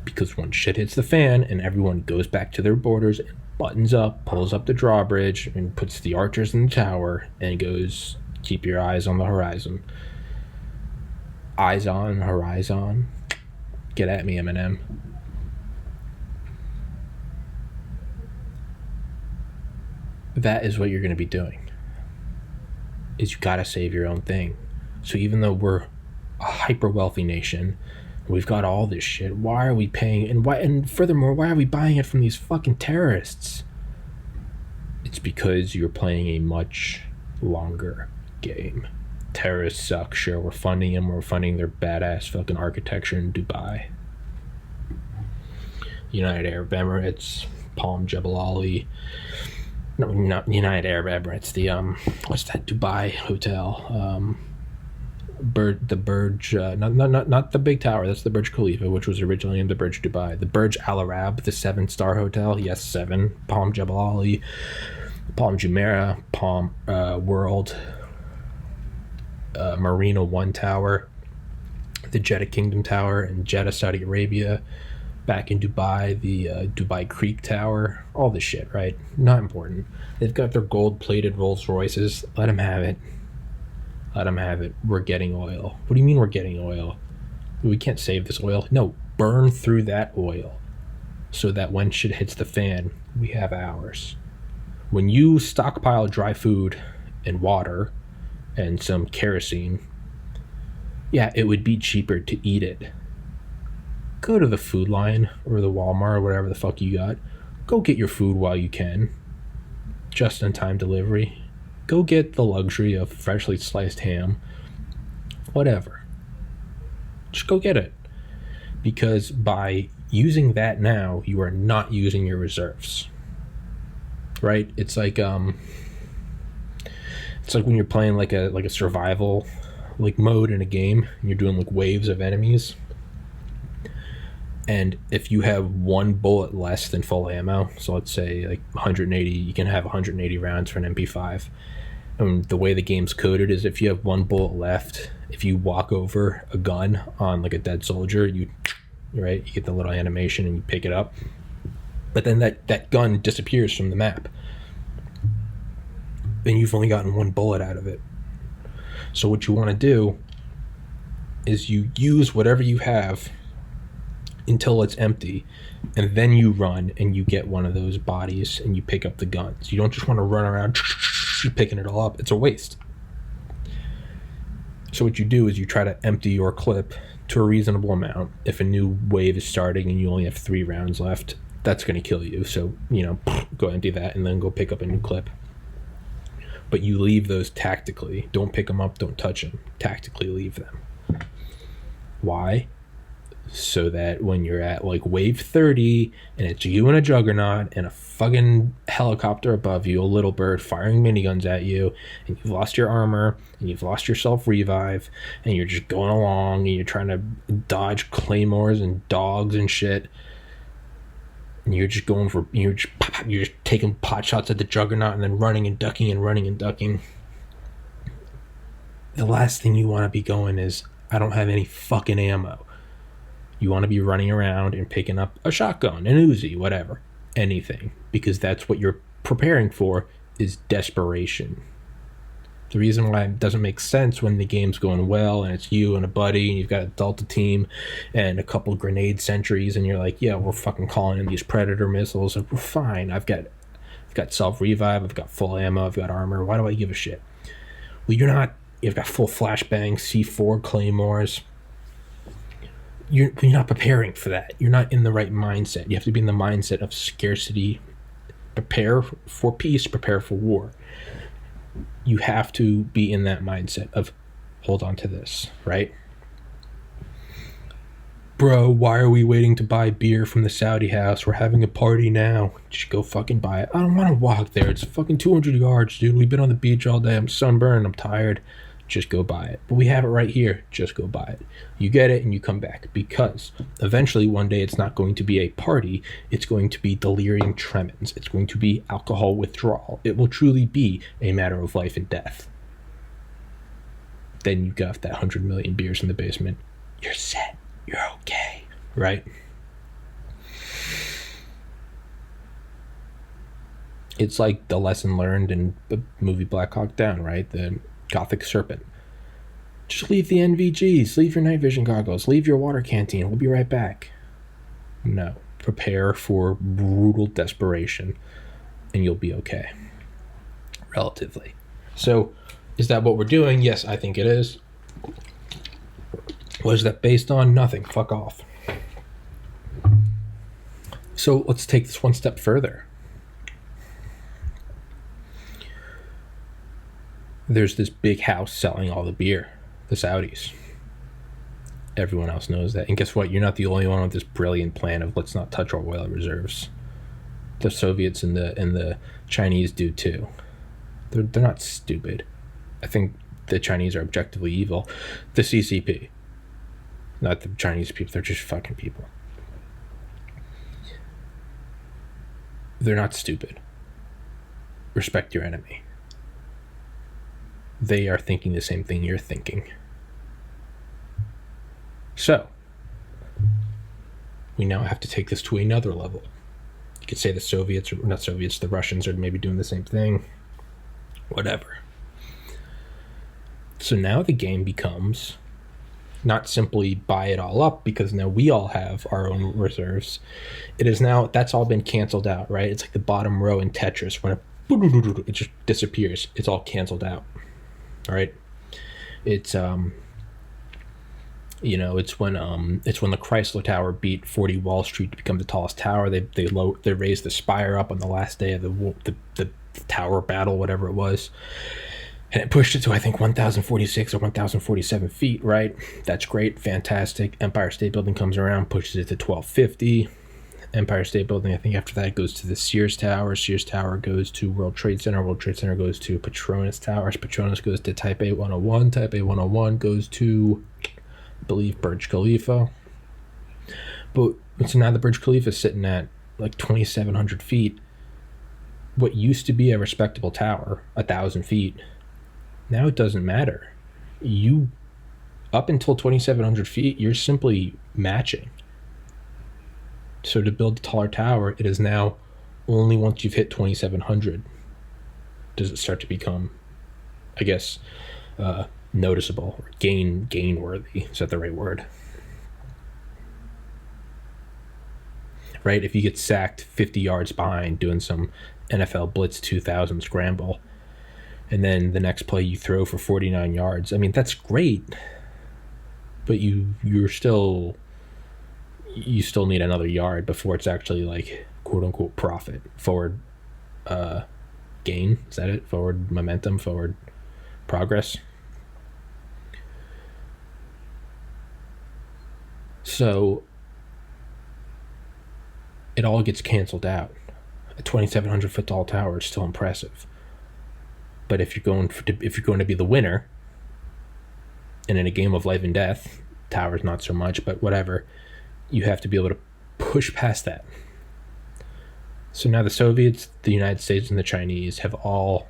Because when shit hits the fan and everyone goes back to their borders and buttons up, pulls up the drawbridge, and puts the archers in the tower, and goes, keep your eyes on the horizon. Eyes on, horizon. Get at me, Eminem. That is what you're going to be doing. Is you got to save your own thing. So even though we're a hyper wealthy nation, we've got all this shit, why are we paying, and furthermore, why are we buying it from these fucking terrorists? It's because you're playing a much longer game. Terrorists suck, sure, we're funding them, we're funding their badass fucking architecture in Dubai. United Arab Emirates, Palm Jebel Ali, no, not United Arab Emirates, the what's that Dubai hotel, the Burj, not the big tower, that's the Burj Khalifa, which was originally named the Burj Dubai. The Burj Al Arab, the 7-star hotel, yes, 7, Palm Jebel Ali, Palm Jumeirah, Palm World, Marina One Tower, the Jeddah Kingdom Tower in Jeddah, Saudi Arabia. Back in Dubai, the Dubai Creek Tower, all this shit, right? Not important. They've got their gold-plated Rolls Royces. Let them have it. Let them have it. We're getting oil. What do you mean we're getting oil? We can't save this oil. No, burn through that oil so that when shit hits the fan, we have ours. When you stockpile dry food and water and some kerosene, yeah, it would be cheaper to eat it. Go to the Food Line or the Walmart or whatever the fuck you got. Go get your food while you can. Just in time delivery. Go get the luxury of freshly sliced ham. Whatever. Just go get it. Because by using that now, you are not using your reserves. Right? It's like when you're playing like a survival like mode in a game and you're doing like waves of enemies. And if you have one bullet less than full ammo, so let's say like 180, you can have 180 rounds for an MP5. And the way the game's coded is if you have one bullet left, if you walk over a gun on like a dead soldier, you get the little animation and you pick it up. But then that gun disappears from the map. Then you've only gotten one bullet out of it. So what you want to do is you use whatever you have until it's empty, and then you run and you get one of those bodies and you pick up the guns. You don't just want to run around picking it all up. It's a waste. So what you do is you try to empty your clip to a reasonable amount. If a new wave is starting and you only have 3 rounds left, that's going to kill you. So, go empty that and then go pick up a new clip. But you leave those tactically. Don't pick them up, don't touch them. Tactically leave them. Why? So that when you're at like wave 30 and it's you and a juggernaut and a fucking helicopter above you, a little bird firing miniguns at you, and you've lost your armor and you've lost your self-revive and you're just going along and you're trying to dodge claymores and dogs and shit, and you're just taking pot shots at the juggernaut and then running and ducking and running and ducking. The last thing you want to be going is, I don't have any fucking ammo. You want to be running around and picking up a shotgun, an Uzi, whatever, anything, because that's what you're preparing for is desperation. The reason why it doesn't make sense when the game's going well and it's you and a buddy and you've got a Delta team and a couple grenade sentries and you're like, yeah, we're fucking calling in these Predator missiles. Like, we're fine. I've got self-revive. I've got full ammo. I've got armor. Why do I give a shit? Well, you're not. You've got full flashbang, C4 claymores. You're not preparing for that. You're not in the right mindset. You have to be in the mindset of scarcity. Prepare for peace, prepare for war. You have to be in that mindset of hold on to this, right? Bro, why are we waiting to buy beer from the Saudi house? We're having a party now. Just go fucking buy it. I don't want to walk there. It's fucking 200 yards, dude. We've been on the beach all day. I'm sunburned. I'm tired. Just go buy it. But we have it right here. Just go buy it. You get it and you come back, because eventually one day it's not going to be a party. It's going to be delirium tremens. It's going to be alcohol withdrawal. It will truly be a matter of life and death. Then you got that 100 million beers in the basement. You're set. You're okay, right? It's like the lesson learned in the movie Black Hawk Down, right? The Gothic Serpent. Just leave the NVGs, leave your night vision goggles, leave your water canteen. We'll be right back. No. Prepare for brutal desperation, and you'll be okay. Relatively. So, is that what we're doing? Yes, I think it is. What is that based on? Nothing. Fuck off. So, let's take this one step further. There's this big house selling all the beer, the Saudis. Everyone else knows that. And guess what? You're not the only one with this brilliant plan of let's not touch our oil reserves. The Soviets and the Chinese do too. They're not stupid. I think the Chinese are objectively evil. The CCP. Not the Chinese people. They're just fucking people. They're not stupid. respect your enemy. They are thinking the same thing you're thinking. So, we now have to take this to another level. You could say the Russians are maybe doing the same thing. Whatever. So now the game becomes not simply buy it all up, because now we all have our own reserves. It is now, that's all been canceled out, right? It's like the bottom row in Tetris. When it just disappears, it's all canceled out, right? It's it's when the Chrysler Tower beat 40 Wall Street to become the tallest tower. They raised the spire up on the last day of the tower battle, whatever it was, and it pushed it to, I think, 1,046 or 1,047 feet, right? That's great, fantastic. Empire State Building comes around, pushes it to 1,250. Empire State Building, I think after that, goes to the Sears Tower. Sears Tower goes to World Trade Center. World Trade Center goes to Petronas Towers. Petronas goes to Taipei 101. Taipei 101 goes to, I believe, Burj Khalifa. But so now the Burj Khalifa is sitting at like 2,700 feet. What used to be a respectable tower, 1,000 feet, now it doesn't matter. You, up until 2,700 feet, you're simply matching. So to build a taller tower, it is now only once you've hit 2,700 does it start to become, I guess, noticeable or gain worthy. Is that the right word? Right? If you get sacked 50 yards behind doing some NFL Blitz 2000 scramble, and then the next play you throw for 49 yards, I mean, that's great, but you still need another yard before it's actually like quote unquote profit, forward gain. Is that it? Forward momentum, forward progress. So it all gets canceled out. A 2,700 foot tall tower is still impressive, but if you're going to be the winner, and in a game of life and death, towers not so much, but whatever, you have to be able to push past that. So now the Soviets, the United States, and the Chinese we're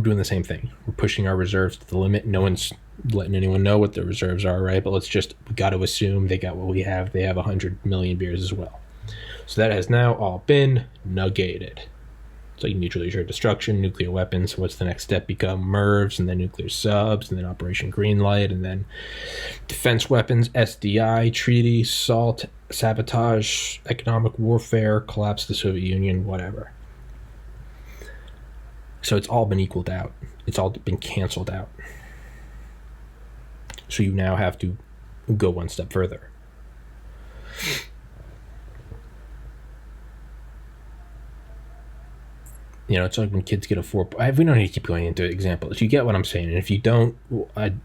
doing the same thing. We're pushing our reserves to the limit. No one's letting anyone know what their reserves are, right? But we got to assume they got what we have. They have 100 million beers as well. So that has now all been negated. It's like mutually assured destruction, nuclear weapons. What's the next step become? MIRVs, and then nuclear subs, and then Operation Greenlight, and then defense weapons, SDI, treaty, SALT, sabotage, economic warfare, collapse of the Soviet Union, whatever. So it's all been equaled out. It's all been canceled out. So you now have to go one step further. It's like when kids get a 4. We don't need to keep going into examples. You get what I'm saying. And if you don't, I'd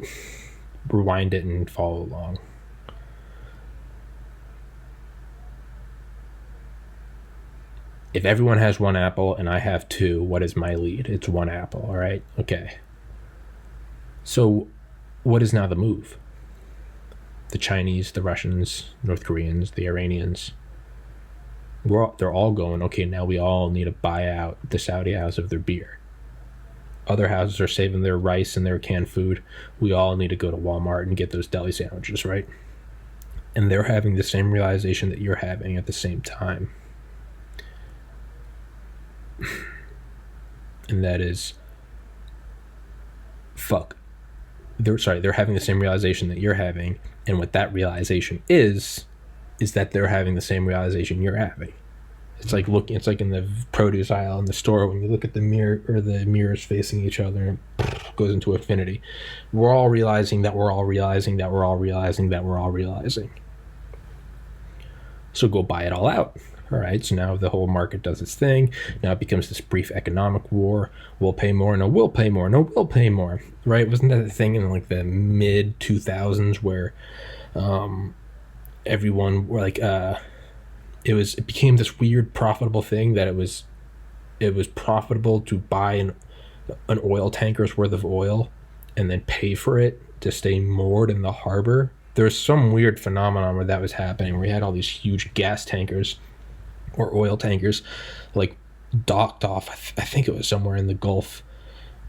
rewind it and follow along. If everyone has one apple and I have 2, what is my lead? It's 1 apple, all right? Okay. So what is now the move? The Chinese, the Russians, North Koreans, the Iranians, they're all going, okay, now we all need to buy out the Saudi house of their beer. Other houses are saving their rice and their canned food. We all need to go to Walmart and get those deli sandwiches, right? And they're having the same realization that you're having at the same time. And that is, they're having the same realization that you're having, and what that realization is that they're having the same realization you're having. It's like in the produce aisle in the store when you look at the mirror, or the mirrors facing each other, and it goes into infinity. We're all realizing that we're all realizing that we're all realizing that we're all realizing. So go buy it all out. All right, so now the whole market does its thing. Now it becomes this brief economic war. We'll pay more. No, we'll pay more. No, we'll pay more. Right? Wasn't that the thing in like the mid 2000s where everyone were like, it became this weird profitable thing that it was profitable to buy an oil tanker's worth of oil and then pay for it to stay moored in the harbor. There was some weird phenomenon where that was happening, where we had all these huge gas tankers or oil tankers, like docked off. I think it was somewhere in the Gulf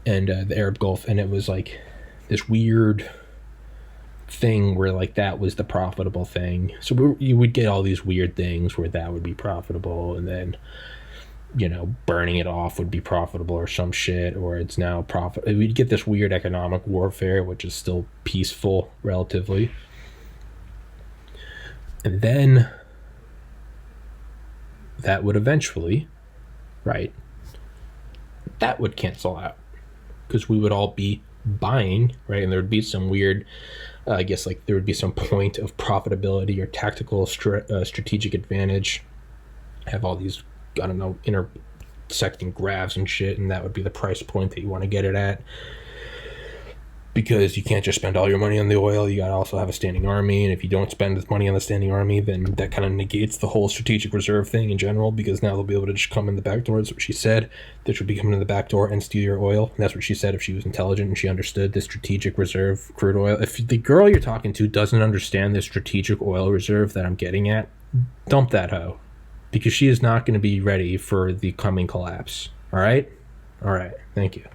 and the Arab Gulf, and it was like this weird thing where like that was the profitable thing. So you would get all these weird things where that would be profitable, and then burning it off would be profitable or some shit, or it's now profit. We'd get this weird economic warfare, which is still peaceful relatively. And then that would eventually, right, that would cancel out because we would all be buying, right? And there would be some weird, I guess, like there would be some point of profitability or tactical strategic advantage. Have all these, I don't know, intersecting graphs and shit, and that would be the price point that you want to get it at. Because you can't just spend all your money on the oil, you gotta also have a standing army, and if you don't spend money on the standing army, then that kind of negates the whole strategic reserve thing in general, because now they'll be able to just come in the back door. That's what she said. They should be coming in the back door and steal your oil. And that's what she said if she was intelligent and she understood the strategic reserve crude oil. If the girl you're talking to doesn't understand the strategic oil reserve that I'm getting at, dump that hoe. Because she is not going to be ready for the coming collapse. All right? All right. Thank you.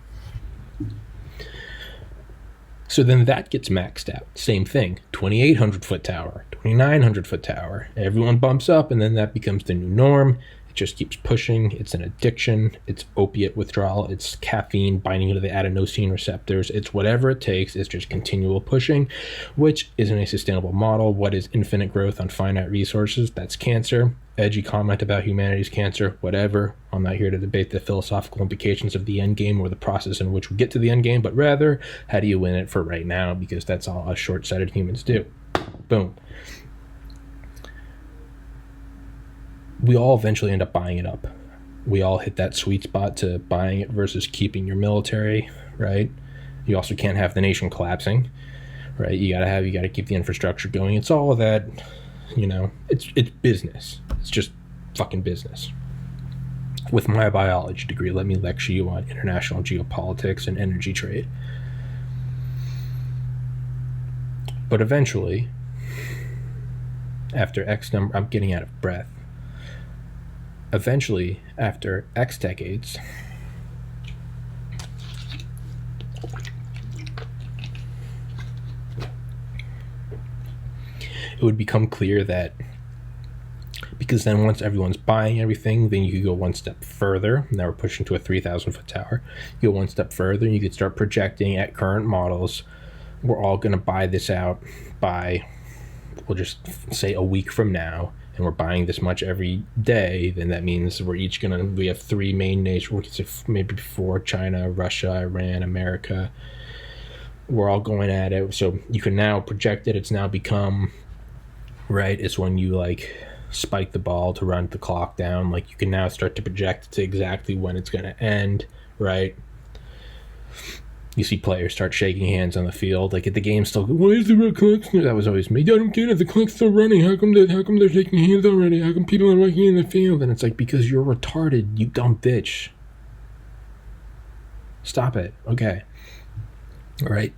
So then that gets maxed out. Same thing. 2,800 foot tower, 2,900 foot tower. Everyone bumps up, and then that becomes the new norm. It just keeps pushing. It's an addiction. It's opiate withdrawal. It's caffeine binding to the adenosine receptors. It's whatever it takes. It's just continual pushing, which isn't a sustainable model. What is infinite growth on finite resources? That's cancer. Edgy comment about humanity's cancer, whatever. I'm not here to debate the philosophical implications of the end game or the process in which we get to the end game, but rather, how do you win it for right now? Because that's all us short-sighted humans do. Boom. We all eventually end up buying it up. We all hit that sweet spot to buying it versus keeping your military, right? You also can't have the nation collapsing, right? You gotta keep the infrastructure going. It's all of that. It's business. It's just fucking business. With my biology degree, let me lecture you on international geopolitics and energy trade. But eventually, after X number, I'm getting out of breath. Eventually, after X decades, it would become clear that, because then once everyone's buying everything, then you could go one step further. Now we're pushing to a 3,000 foot tower. You go one step further and you could start projecting at current models. We're all going to buy this out by, we'll just say a week from now, and we're buying this much every day. Then that means we have three main nations, maybe 4, China, Russia, Iran, America. We're all going at it. So you can now project it. It's now become, right, it's when you spike the ball to run the clock down. You can now start to project to exactly when it's going to end, right? You see players start shaking hands on the field. At the game still, why is the red clock? That was always me. I don't get it. The clock's still running. How come they're shaking hands already? How come people are walking in the field? And it's because you're retarded, you dumb bitch. Stop it. Okay. All right.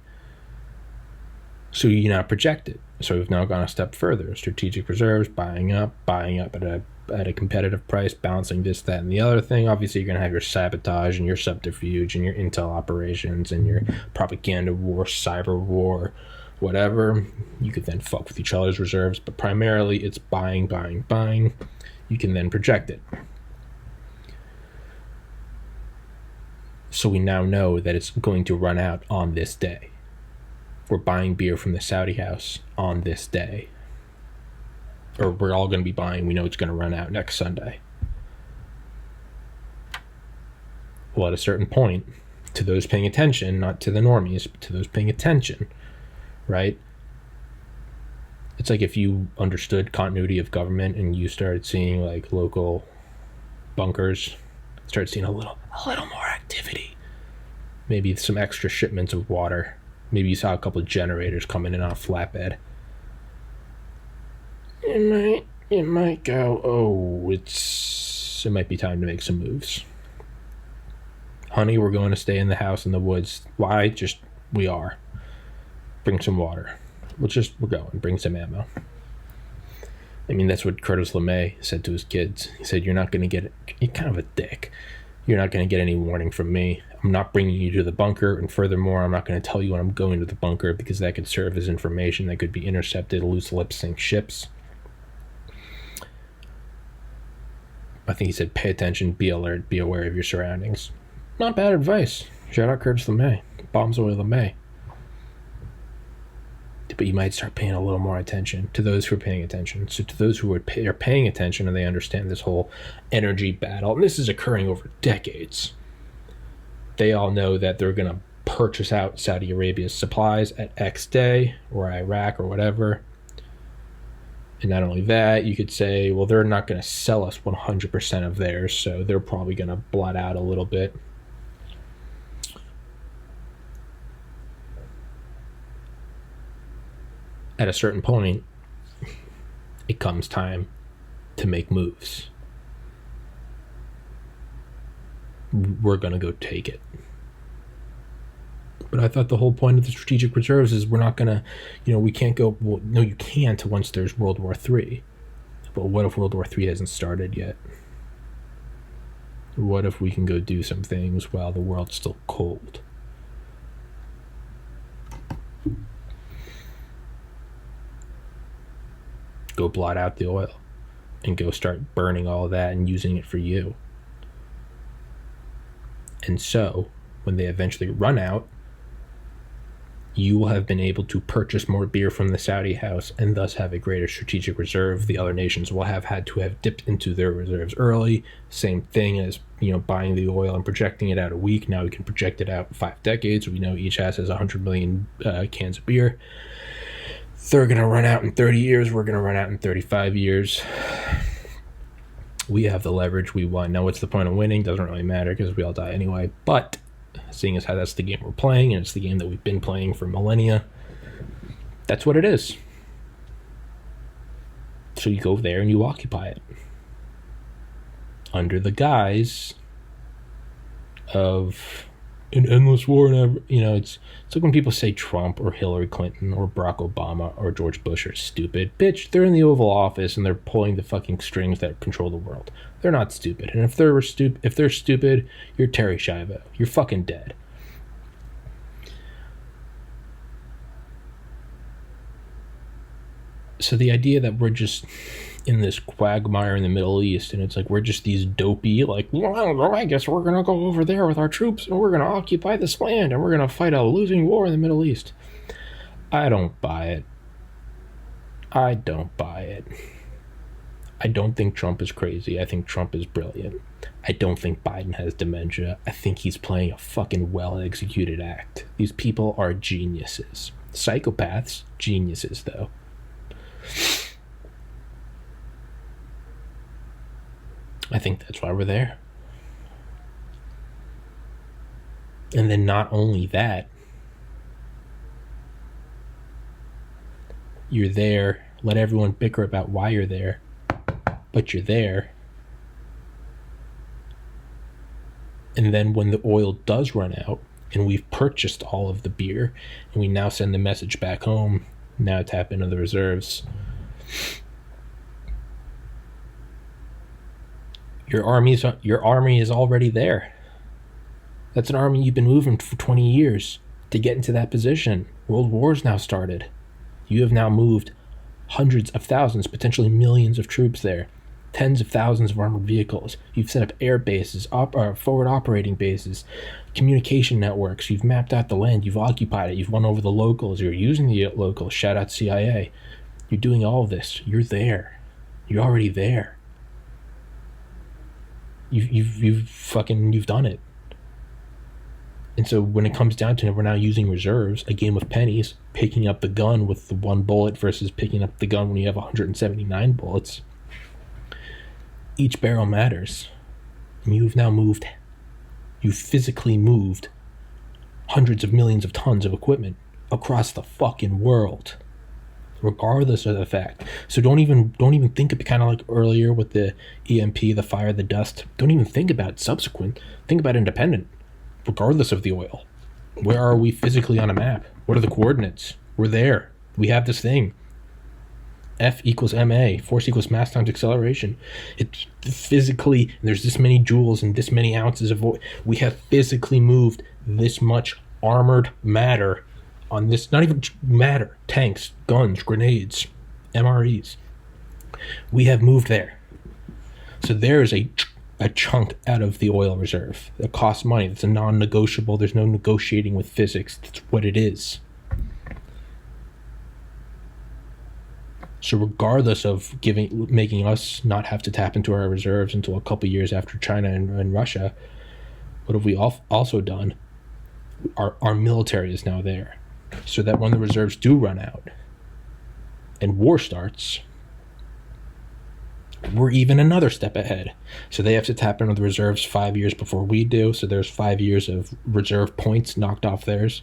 So you now project it. So we've now gone a step further. Strategic reserves, buying up at a competitive price, balancing this, that, and the other thing. Obviously, you're going to have your sabotage and your subterfuge and your intel operations and your propaganda war, cyber war, whatever. You could then fuck with each other's reserves, but primarily it's buying. You can then project it. So we now know that it's going to run out on this day. We're buying beer from the Saudi house on this day. Or we're all going to be buying. We know it's going to run out next Sunday. Well, at a certain point, to those paying attention, not to the normies, but to those paying attention, right? It's like if you understood continuity of government and you started seeing local bunkers, started seeing a little more activity. Maybe some extra shipments of water. Maybe you saw a couple of generators coming in on a flatbed. It might go, it might be time to make some moves. Honey, we're going to stay in the house in the woods. Why? We are. Bring some water. We're going. Bring some ammo. I mean, that's what Curtis LeMay said to his kids. He said, you're not going to get it. You're kind of a dick. You're not going to get any warning from me. I'm not bringing you to the bunker, and furthermore, I'm not going to tell you when I'm going to the bunker because that could serve as information that could be intercepted, loose lip sink ships. I think he said, pay attention, be alert, be aware of your surroundings. Not bad advice. Shout out Curtis LeMay. Bombs away LeMay. But you might start paying a little more attention to those who are paying attention. So to those who are paying attention and they understand this whole energy battle, and this is occurring over decades, they all know that they're going to purchase out Saudi Arabia's supplies at X day, or Iraq, or whatever. And not only that, you could say, well, they're not going to sell us 100% of theirs, so they're probably going to blot out a little bit. At a certain point, it comes time to make moves. We're going to go take it. But I thought the whole point of the strategic reserves is we're not going to, we can't go, well, no, you can't once there's World War III. But what if World War III hasn't started yet? What if we can go do some things while the world's still cold? Go blot out the oil and go start burning all of that and using it for you. And so, when they eventually run out, you will have been able to purchase more beer from the Saudi house and thus have a greater strategic reserve. The other nations will have had to have dipped into their reserves early. Same thing as, buying the oil and projecting it out a week. Now we can project it out 5 decades. We know each house has 100 million cans of beer. They're going to run out in 30 years. We're going to run out in 35 years. We have the leverage. We won. Now, what's the point of winning? Doesn't really matter because we all die anyway. But seeing as how that's the game we're playing, and it's the game that we've been playing for millennia, that's what it is. So you go there and you occupy it under the guise of an endless war. And it's like when people say Trump or Hillary Clinton or Barack Obama or George Bush are stupid. Bitch, they're in the Oval Office and they're pulling the fucking strings that control the world. They're not stupid. And if they're stupid, you're Terry Schiavo. You're fucking dead. So the idea that we're just in this quagmire in the Middle East, and it's like we're just these dopey, well, I guess we're going to go over there with our troops and we're going to occupy this land and we're going to fight a losing war in the Middle East. I don't buy it. I don't think Trump is crazy. I think Trump is brilliant. I don't think Biden has dementia. I think he's playing a fucking well-executed act. These people are geniuses. Psychopaths, geniuses, though. I think that's why we're there. And then not only that, you're there, let everyone bicker about why you're there, but you're there. And then when the oil does run out, and we've purchased all of the beer, and we now send the message back home, now tap into the reserves, your army is already there. That's an army you've been moving for 20 years to get into that position. World War's now started. You have now moved hundreds of thousands, potentially millions of troops there. Tens of thousands of armored vehicles. You've set up air bases, forward operating bases, communication networks. You've mapped out the land. You've occupied it. You've won over the locals. You're using the locals. Shout out CIA. You're doing all of this. You're there. You're already there. You've done it. And so when it comes down to it, we're now using reserves, a game of pennies, picking up the gun with the 1 bullet versus picking up the gun when you have 179 bullets. Each barrel matters. And you've physically moved hundreds of millions of tons of equipment across the fucking world, regardless of the fact. So don't even think of it, kind of like earlier with the EMP, the fire, the dust. Don't even think about subsequent. Think about independent, regardless of the oil. Where are we physically on a map? What are the coordinates? We're there. We have this thing. F equals ma. Force equals mass times acceleration. It's physically, there's this many joules and this many ounces of oil. We have physically moved this much armored matter on this, not even matter, tanks, guns, grenades, MREs. We have moved there. So there is a chunk out of the oil reserve that costs money. That's a non-negotiable. There's no negotiating with physics. That's what it is. So regardless of making us not have to tap into our reserves until a couple years after China and Russia, what have we also done? Our military is now there, so that when the reserves do run out and war starts, we're even another step ahead. So they have to tap into the reserves 5 years before we do. So there's 5 years of reserve points knocked off theirs.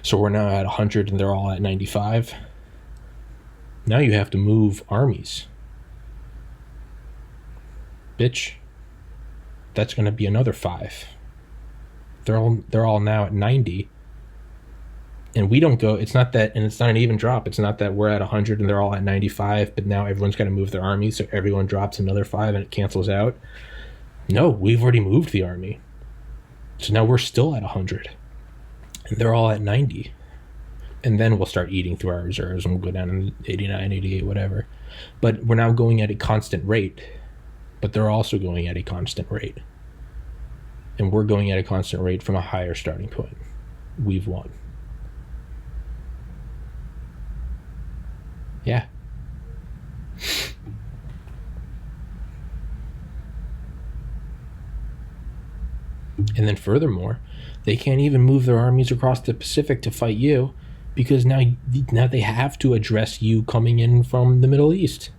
So we're now at 100 and they're all at 95. Now you have to move armies. Bitch, that's going to be another 5. They're all now at 90. And we don't go, it's not that, and it's not an even drop. It's not that we're at 100 and they're all at 95, but now everyone's got to move their army, so everyone drops another 5 and it cancels out. No, we've already moved the army. So now we're still at 100. And they're all at 90. And then we'll start eating through our reserves and we'll go down to 89, 88, whatever. But we're now going at a constant rate. But they're also going at a constant rate. And we're going at a constant rate from a higher starting point. We've won. Yeah. And then furthermore, they can't even move their armies across the Pacific to fight you, because now they have to address you coming in from the Middle East.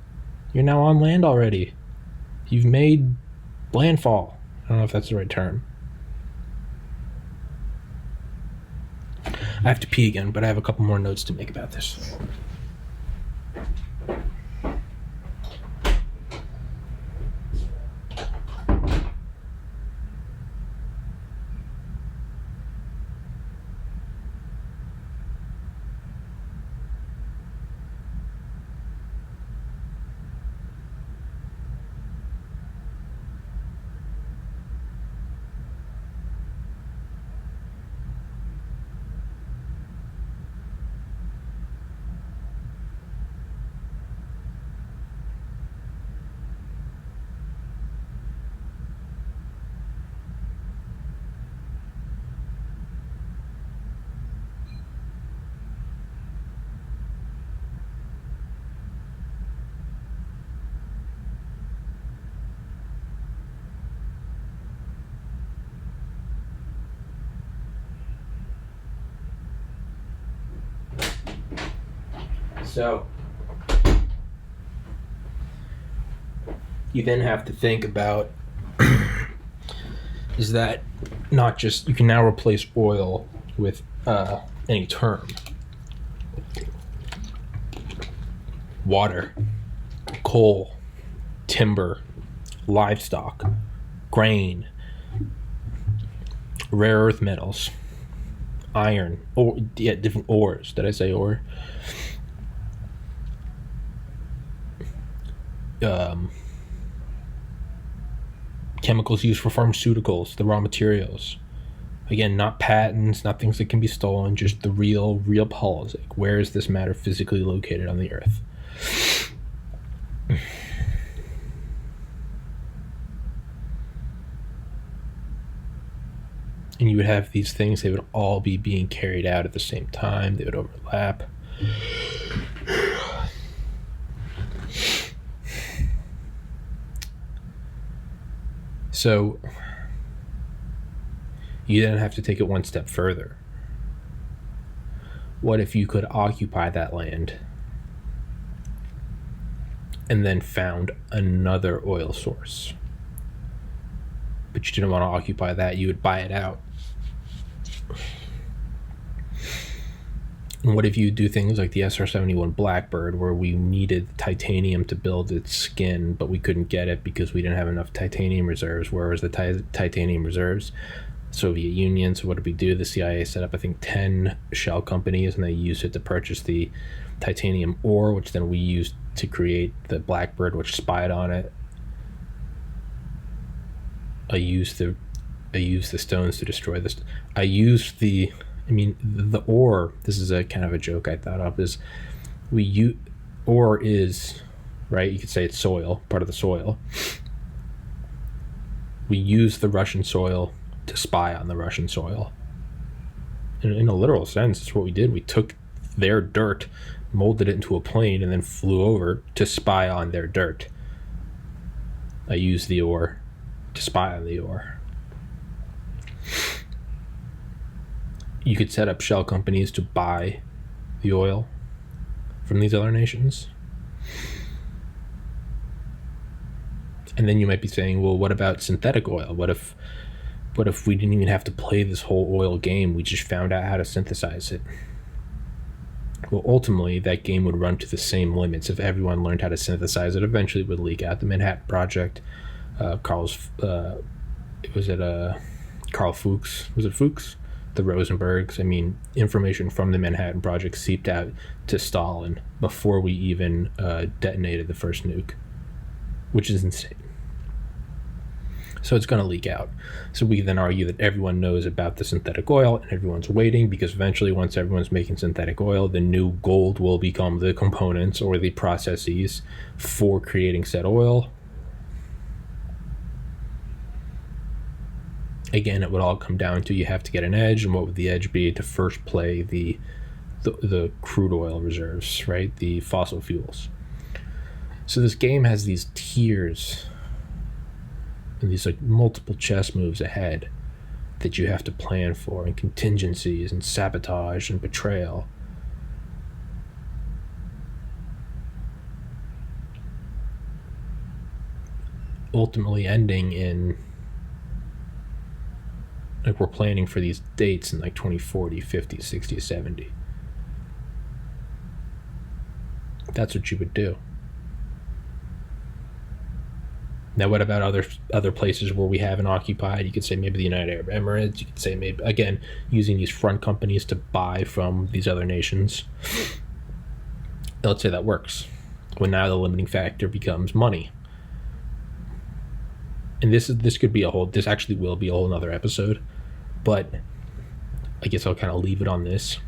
You're now on land already. You've made landfall. I don't know if that's the right term. I have to pee again, but I have a couple more notes to make about this. So you then have to think about is that not just, you can now replace oil with any term. Water, coal, timber, livestock, grain, rare earth metals, iron, or different ores. Did I say ore? Chemicals used for pharmaceuticals, the raw materials. Again, not patents, not things that can be stolen, just the real policy. Like, where is this matter physically located on the earth? And you would have these things, they would all be being carried out at the same time, they would overlap. So you then have to take it one step further. What if you could occupy that land and then found another oil source? But you didn't want to occupy that, you would buy it out. And what if you do things like the SR-71 Blackbird, where we needed titanium to build its skin, but we couldn't get it because we didn't have enough titanium reserves? Where was the titanium reserves? Soviet Union. So what did we do? The CIA set up, I think, 10 shell companies, and they used it to purchase the titanium ore, which then we used to create the Blackbird, which spied on it. I used the stones to destroy this. The ore. This is a kind of a joke I thought of. Is ore is, right? You could say it's soil, part of the soil. We use the Russian soil to spy on the Russian soil. In a literal sense, it's what we did. We took their dirt, molded it into a plane, and then flew over to spy on their dirt. I used the ore to spy on the ore. You could set up shell companies to buy the oil from these other nations. And then you might be saying, well, what about synthetic oil? What if we didn't even have to play this whole oil game? We just found out how to synthesize it. Well, ultimately, that game would run to the same limits. If everyone learned how to synthesize it, eventually it would leak out. The Manhattan Project, Carl Fuchs? Was it Fuchs? The Rosenbergs. Information from the Manhattan Project seeped out to Stalin before we even detonated the first nuke, which is insane. So it's going to leak out. So we then argue that everyone knows about the synthetic oil and everyone's waiting, because eventually, once everyone's making synthetic oil, the new gold will become the components or the processes for creating said oil. Again, it would all come down to, you have to get an edge, and what would the edge be? To first play the crude oil reserves, right? The fossil fuels. So this game has these tiers and these multiple chess moves ahead that you have to plan for, and contingencies and sabotage and betrayal. Ultimately ending in, we're planning for these dates in 2040, 50, 60, 70. That's what you would do. Now, what about other places where we haven't occupied? You could say maybe the United Arab Emirates. You could say maybe, again, using these front companies to buy from these other nations. Let's say that works. Well, now the limiting factor becomes money. And this actually will be a whole nother episode, but I guess I'll kind of leave it on this.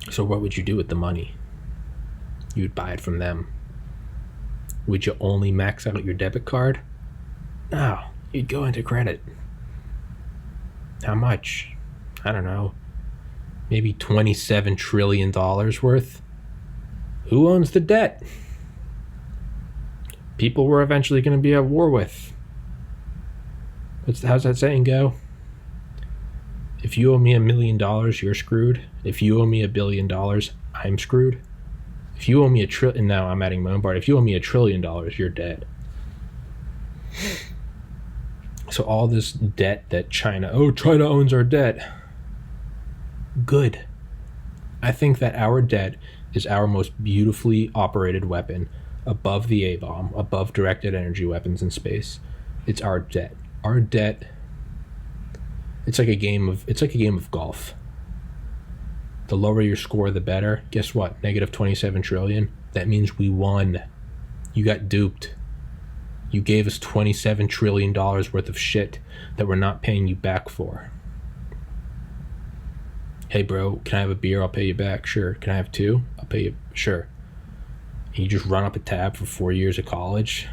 So what would you do with the money? You would buy it from them. Would you only max out your debit card? No, you'd go into credit. How much? I don't know. Maybe $27 trillion worth. Who owns the debt? People we're eventually going to be at war with. How's that saying go? If you owe me $1 million, you're screwed. If you owe me $1 billion, I'm screwed. If you owe me and now I'm adding my own part. If you owe me $1 trillion, you're dead. So all this debt that China owns our debt. Good. I think that our debt is our most beautifully operated weapon, above the A-bomb, above directed energy weapons in space. It's our debt. Our debt. It's like a game of golf. The lower your score, the better. Guess what? Negative 27 trillion. That means we won. You got duped. You gave us $27 trillion worth of shit that we're not paying you back for. Hey, bro, can I have a beer? I'll pay you back. Sure. Can I have 2? I'll pay you. Sure. And you just run up a tab for 4 years of college,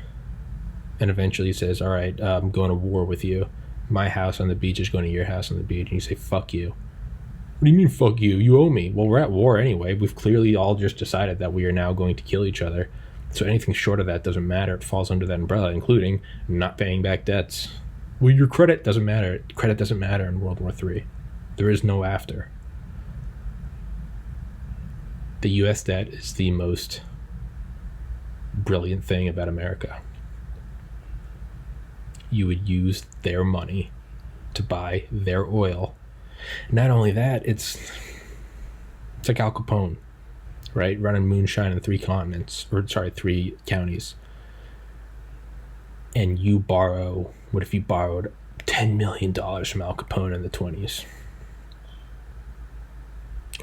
and eventually he says, all right, I'm going to war with you. My house on the beach is going to your house on the beach. And you say, fuck you. What do you mean, fuck you? You owe me. Well, we're at war anyway. We've clearly all just decided that we are now going to kill each other. So anything short of that doesn't matter. It falls under that umbrella, including not paying back debts. Well, your credit doesn't matter. Credit doesn't matter in World War III. There is no after. The U.S. debt is the most brilliant thing about America. You would use their money to buy their oil. Not only that, it's like Al Capone, right? Running moonshine in 3 counties. and what if you borrowed $10 million from Al Capone in the 20s?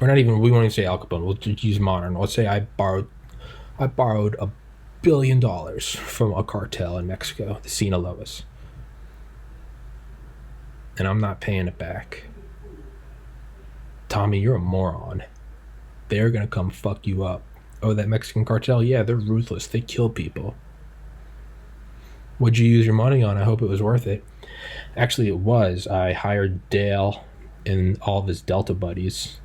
Or not even, we won't even say Al Capone, we'll just use modern. Let's say I borrowed $1 billion from a cartel in Mexico, the Sinaloas, and I'm not paying it back. Tommy, you're a moron. They're gonna come fuck you up. Oh, that Mexican cartel? Yeah, they're ruthless. They kill people. What'd you use your money on? I hope it was worth it. Actually, it was. I hired Dale and all of his Delta buddies.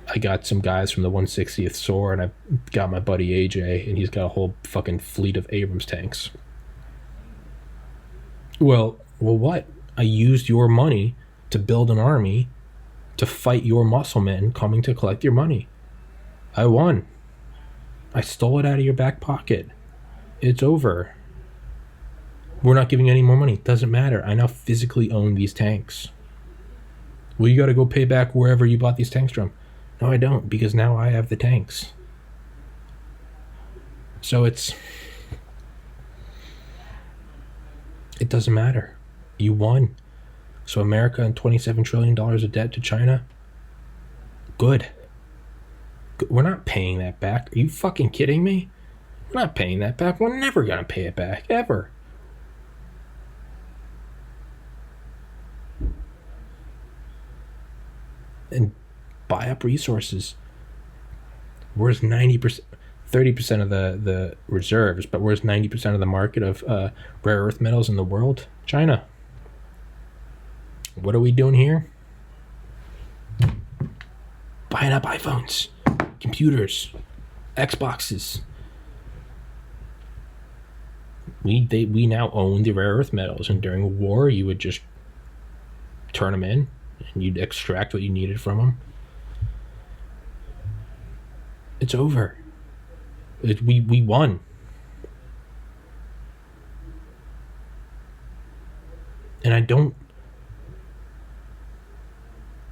I got some guys from the 160th SOAR, and I got my buddy AJ, and he's got a whole fucking fleet of Abrams tanks. Well, what? I used your money to build an army to fight your muscle men coming to collect your money. I won. I stole it out of your back pocket. It's over. We're not giving any more money. Doesn't matter. I now physically own these tanks. Well, you got to go pay back wherever you bought these tanks from. No, I don't, because now I have the tanks. So it doesn't matter. You won. So America and $27 trillion of debt to China? Good. We're not paying that back. Are you fucking kidding me? We're not paying that back. We're never going to pay it back, ever. And buy up resources. Where's 90%, 30% of the reserves, but where's 90% of the market of rare earth metals in the world? China. What are we doing here? Buying up iPhones, computers, Xboxes. We now own the rare earth metals, and during a war, you would just turn them in, and you'd extract what you needed from them. It's over. We won. And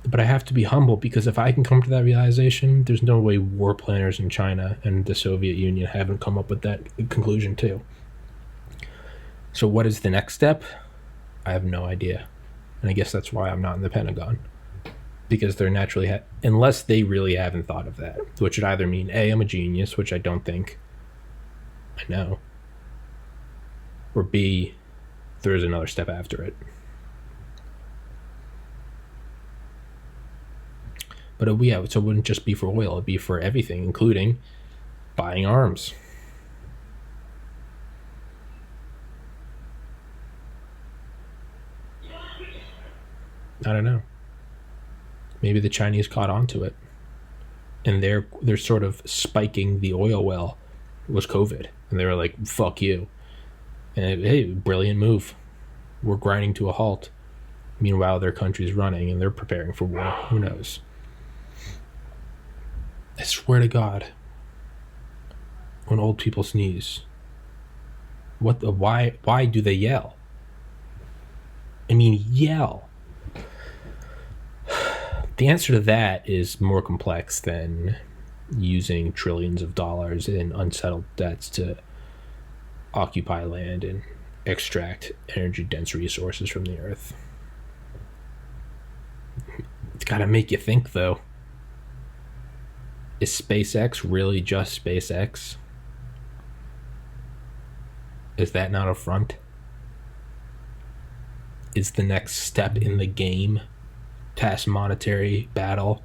but I have to be humble, because if I can come to that realization, there's no way war planners in China and the Soviet Union haven't come up with that conclusion too. So what is the next step? I have no idea. And I guess that's why I'm not in the Pentagon. Because they're naturally, unless they really haven't thought of that, which would either mean A, I'm a genius, which I don't think I know, or B, there's another step after it. But so it wouldn't just be for oil, it'd be for everything, including buying arms. I don't know. Maybe the Chinese caught on to it, and they're sort of spiking the oil well was COVID, and they were like, fuck you. And hey, brilliant move. We're grinding to a halt. Meanwhile, their country's running, and they're preparing for war. Who knows? I swear to God, when old people sneeze, why do they yell? I mean, yell. The answer to that is more complex than using trillions of dollars in unsettled debts to occupy land and extract energy-dense resources from the earth. It's got to make you think, though. Is SpaceX really just SpaceX? Is that not a front? Is the next step in the game past monetary battle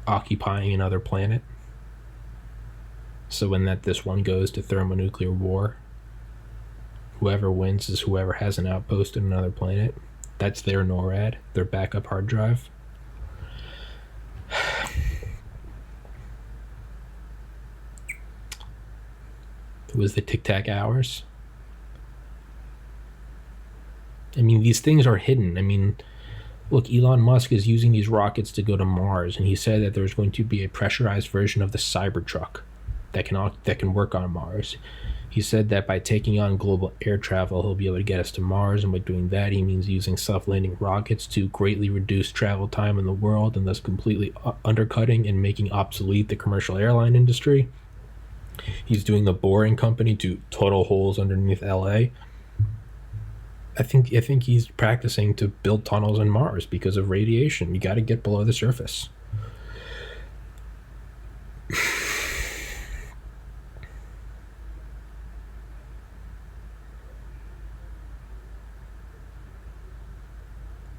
occupying another planet? So when this one goes to thermonuclear war, whoever wins is whoever has an outpost in another planet. That's their NORAD, their backup hard drive. It was the tic-tac hours. I mean, these things are hidden. I mean, look, Elon Musk is using these rockets to go to Mars, and he said that there's going to be a pressurized version of the Cybertruck that can work on Mars. He said that by taking on global air travel, he'll be able to get us to Mars, and by doing that, he means using self-landing rockets to greatly reduce travel time in the world, and thus completely undercutting and making obsolete the commercial airline industry. He's doing the Boring Company to total holes underneath LA. I think he's practicing to build tunnels on Mars because of radiation. You got to get below the surface.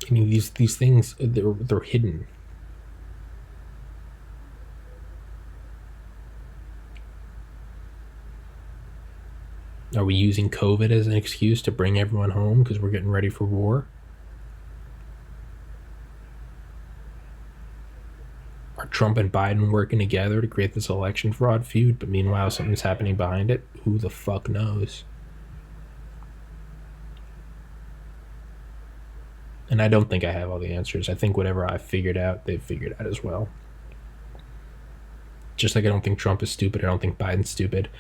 I mean, these things, they're hidden. Are we using COVID as an excuse to bring everyone home because we're getting ready for war? Are Trump and Biden working together to create this election fraud feud, but meanwhile something's happening behind it? Who the fuck knows? And I don't think I have all the answers. I think whatever I've figured out, they've figured out as well. Just like I don't think Trump is stupid, I don't think Biden's stupid.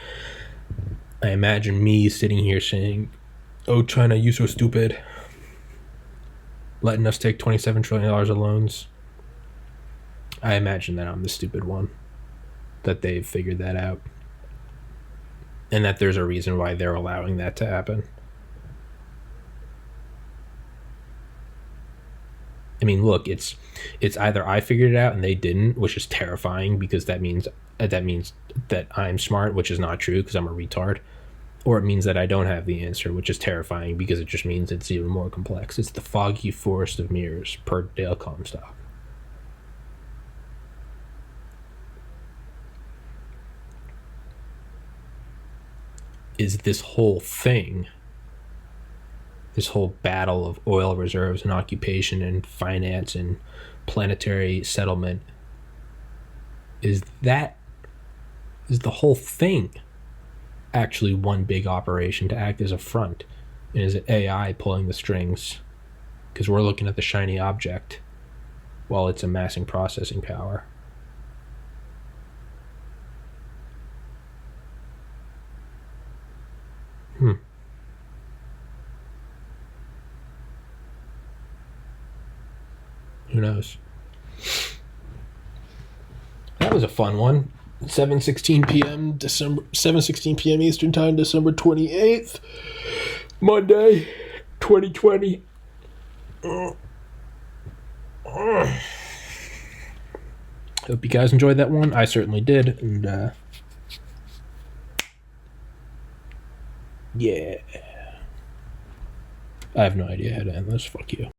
I imagine me sitting here saying, "Oh, China, you so stupid. Letting us take $27 trillion of loans." I imagine that I'm the stupid one. That they've figured that out. And that there's a reason why they're allowing that to happen. I mean, look, it's either I figured it out and they didn't, which is terrifying because that means that I'm smart, which is not true because I'm a retard, or it means that I don't have the answer, which is terrifying because it just means it's even more complex. It's the foggy forest of mirrors per Dale Comstock. Is this whole thing, this whole battle of oil reserves and occupation and finance and planetary settlement, is the whole thing actually one big operation to act as a front? And is it AI pulling the strings? Because we're looking at the shiny object while it's amassing processing power. Who knows? That was a fun one. 7:16 p.m. December 7:16 p.m. Eastern Time, December 28th, Monday, 2020. Hope you guys enjoyed that one. I certainly did, and yeah. I have no idea how to end this. Fuck you.